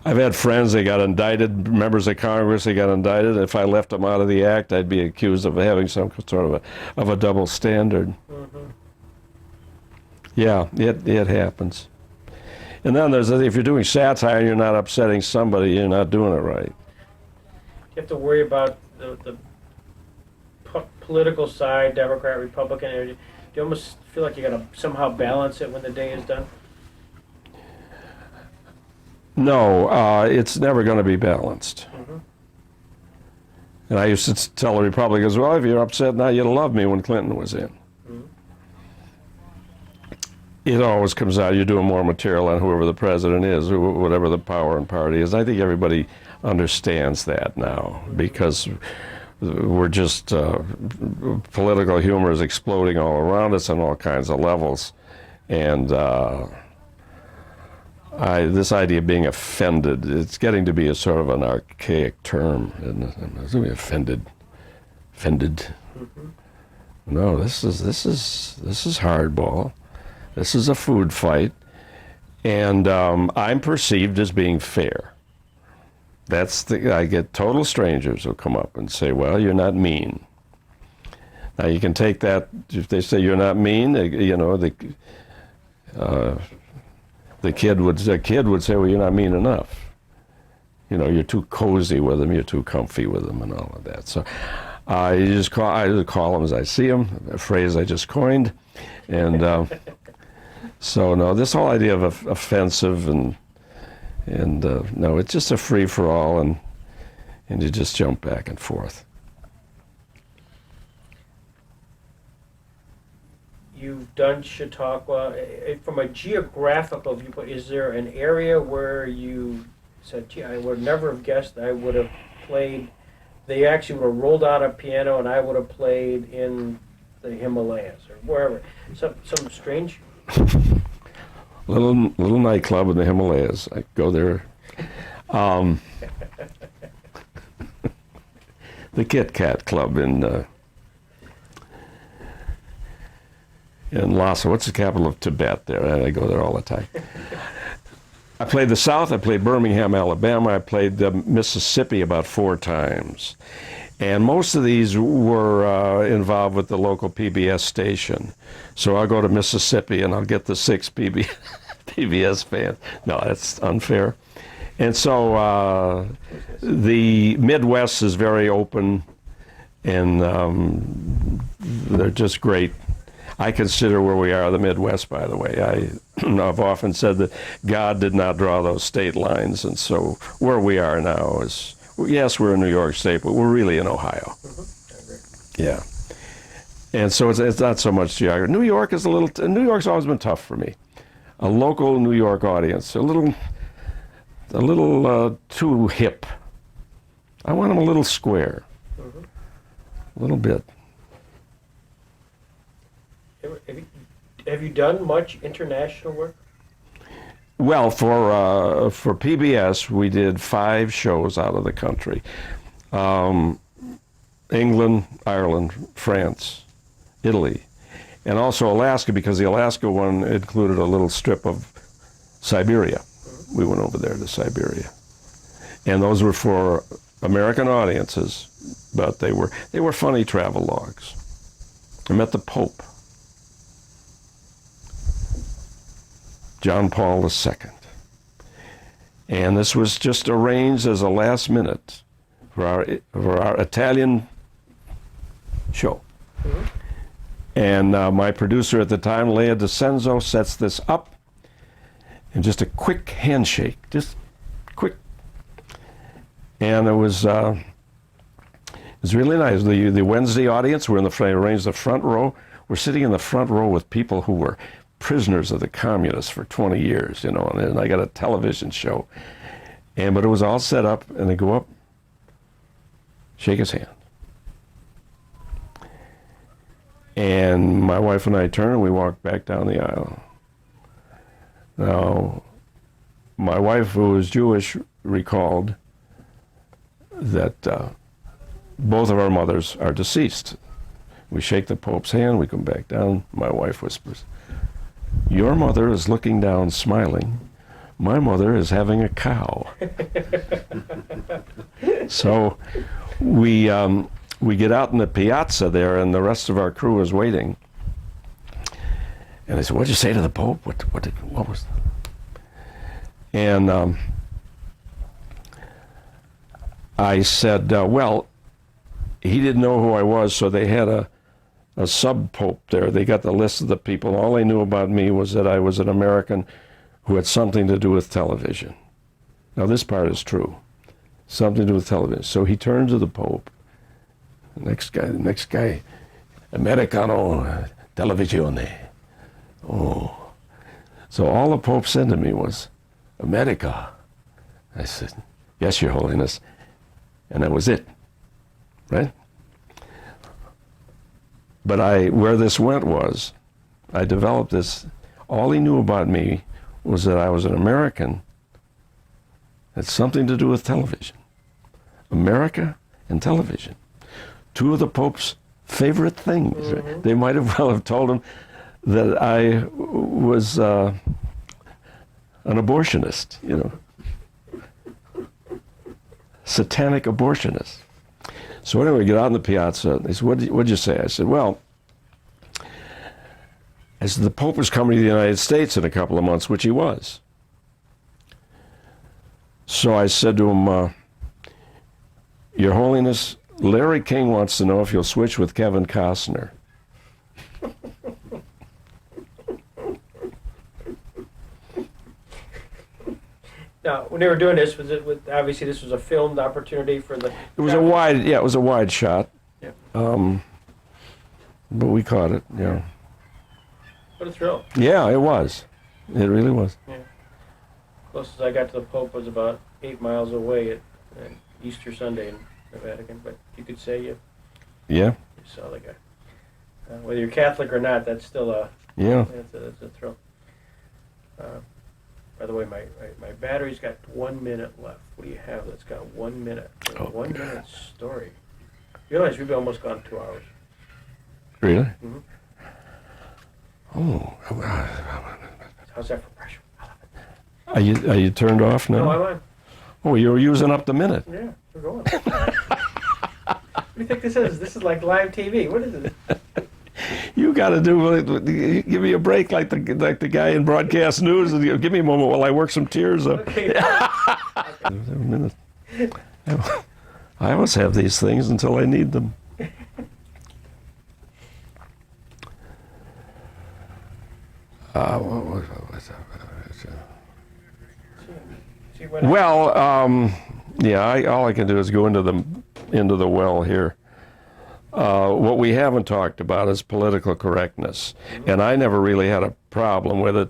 [SPEAKER 2] I've had friends, they got indicted, members of Congress, they got indicted. If I left them out of the act, I'd be accused of having some sort of a double standard. Yeah, it happens. And then if you're doing satire and you're not upsetting somebody, you're not doing it right.
[SPEAKER 1] You have to worry about the political side, Democrat, Republican area. Do you almost feel like you got to somehow balance it when the day is done?
[SPEAKER 2] No, it's never going to be balanced. And I used to tell the Republicans, well, if you're upset now, you'd love me when Clinton was in. It always comes out, you're doing more material on whoever the president is, or whatever the power and party is. I think everybody understands that now, because we're just, political humor is exploding all around us on all kinds of levels. And this idea of being offended, it's getting to be a sort of an archaic term. Isn't it? Offended. No, this is hardball. This is a food fight, and I'm perceived as being fair. I get total strangers who come up and say, "Well, you're not mean." Now you can take that if they say you're not mean. The kid would say, "Well, you're not mean enough. You're too cozy with them. You're too comfy with them, and all of that." So I just call them as I see them. A phrase I just coined, and. So no, this whole idea of offensive and no, it's just a free for all, and you just jump back and forth.
[SPEAKER 1] You've done Chautauqua. From a geographical viewpoint, is there an area where you said, "Gee, I would never have guessed I would have played"? They actually would have rolled out a piano, and I would have played in the Himalayas or wherever. Some strange.
[SPEAKER 2] little nightclub in the Himalayas. I go there. The Kit Kat Club in Lhasa. What's the capital of Tibet? There, I go there all the time. I played the South. I played Birmingham, Alabama. I played Mississippi about 4 times. And most of these were involved with the local PBS station. So I'll go to Mississippi and I'll get the 6 PBS fans. No, that's unfair. And so the Midwest is very open, and they're just great. I consider where we are the Midwest, by the way. I've often said that God did not draw those state lines, and so where we are now is, yes, we're in New York State, but we're really in Ohio. Yeah. And so it's not so much geography. New York's always been tough for me. A local New York audience, a little too hip. I want them a little square, a little bit.
[SPEAKER 1] Have you done much international work?
[SPEAKER 2] Well, for PBS, we did 5 shows out of the country. England, Ireland, France, Italy, and also Alaska, because the Alaska one included a little strip of Siberia. We went over there to Siberia. And those were for American audiences, but they were funny travel logs. I met the Pope, John Paul II. And this was just arranged as a last minute for our Italian show. And my producer at the time, Lea DeCenzo, sets this up, and just a quick handshake, just quick. And it was really nice. The Wednesday audience were arranged the front row. We're sitting in the front row with people who were prisoners of the communists for 20 years, and I got a television show. But it was all set up, and they go up, shake his hand. And my wife and I turn and we walk back down the aisle. Now, my wife, who was Jewish, recalled that both of our mothers are deceased. We shake the Pope's hand, we come back down. My wife whispers, "Your mother is looking down, smiling. My mother is having a cow." So we get out in the piazza there, and the rest of our crew is waiting. And I said, "What'd you say to the Pope? What was?" And I said, "Well, he didn't know who I was, so they had a sub-pope there. They got the list of the people. All they knew about me was that I was an American who had something to do with television." Now, this part is true. Something to do with television. So he turned to the Pope Next guy, Americano televisione. Oh. So all the Pope said to me was, America. I said, yes, Your Holiness. And that was it, right? But where this went was, I developed this, all he knew about me was that I was an American. It's something to do with television. America and television. Two of the Pope's favorite things. Mm-hmm. They might have well have told him that I was an abortionist, you know. Satanic abortionist. So anyway, we get out on the piazza. They said, what'd you say? I said, well, I said, the Pope was coming to the United States in a couple of months, which he was. So I said to him, Your Holiness, Larry King wants to know if you'll switch with Kevin Costner.
[SPEAKER 1] Now, when they were doing this, was it obviously this was a filmed opportunity for the...
[SPEAKER 2] It was a wide shot.
[SPEAKER 1] Yeah.
[SPEAKER 2] But we caught it, yeah.
[SPEAKER 1] What a thrill.
[SPEAKER 2] Yeah, it was. It really was.
[SPEAKER 1] Yeah. Closest I got to the Pope was about 8 miles away at Easter Sunday in the Vatican, but you could say you saw the guy. Whether you're Catholic or not, that's still that's a thrill. By the way, my battery's got 1 minute left. What do you have that's got 1 minute? A 1 minute story. You realize we've almost gone 2 hours.
[SPEAKER 2] Really?
[SPEAKER 1] Mm-hmm.
[SPEAKER 2] Oh.
[SPEAKER 1] How's that for pressure?
[SPEAKER 2] Are you turned off now?
[SPEAKER 1] No, I'm on.
[SPEAKER 2] Oh, you're using up the minute.
[SPEAKER 1] Yeah, we're going. What do you think this is? This is like live TV. What is it?
[SPEAKER 2] You got to give me a break like the guy in broadcast news. And give me a moment while I work some tears up.
[SPEAKER 1] Okay.
[SPEAKER 2] A minute. I always have these things until I need them. Well, all I can do is go into the well here. What we haven't talked about is political correctness, and I never really had a problem with it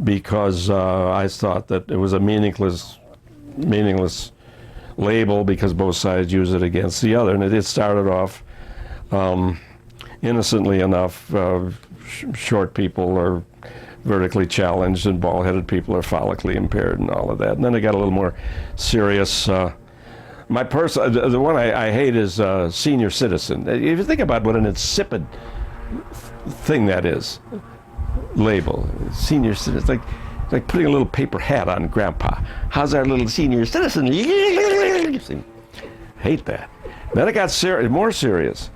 [SPEAKER 2] because I thought that it was a meaningless label because both sides use it against the other, and it started off innocently enough. Short people are vertically challenged and bald-headed people are follically impaired and all of that. And then it got a little more serious. The one I hate is senior citizen. If you think about what an insipid thing that is, label, senior citizen, it's like putting a little paper hat on Grandpa. How's our little senior citizen? Hate that. Then it got more serious.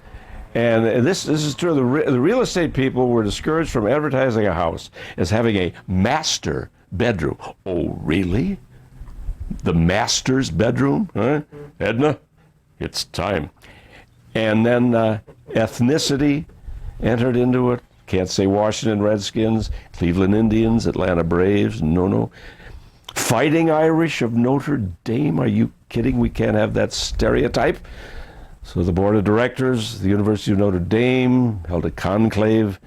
[SPEAKER 2] And this is true. The real estate people were discouraged from advertising a house as having a master bedroom. Oh, really? The master's bedroom? Huh? Edna, it's time. And then ethnicity entered into it. Can't say Washington Redskins, Cleveland Indians, Atlanta Braves. No. Fighting Irish of Notre Dame. Are you kidding? We can't have that stereotype. So the board of directors, the University of Notre Dame, held a conclave.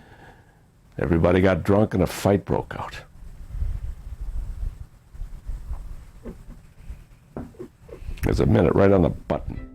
[SPEAKER 2] Everybody got drunk and a fight broke out. There's a minute right on the button.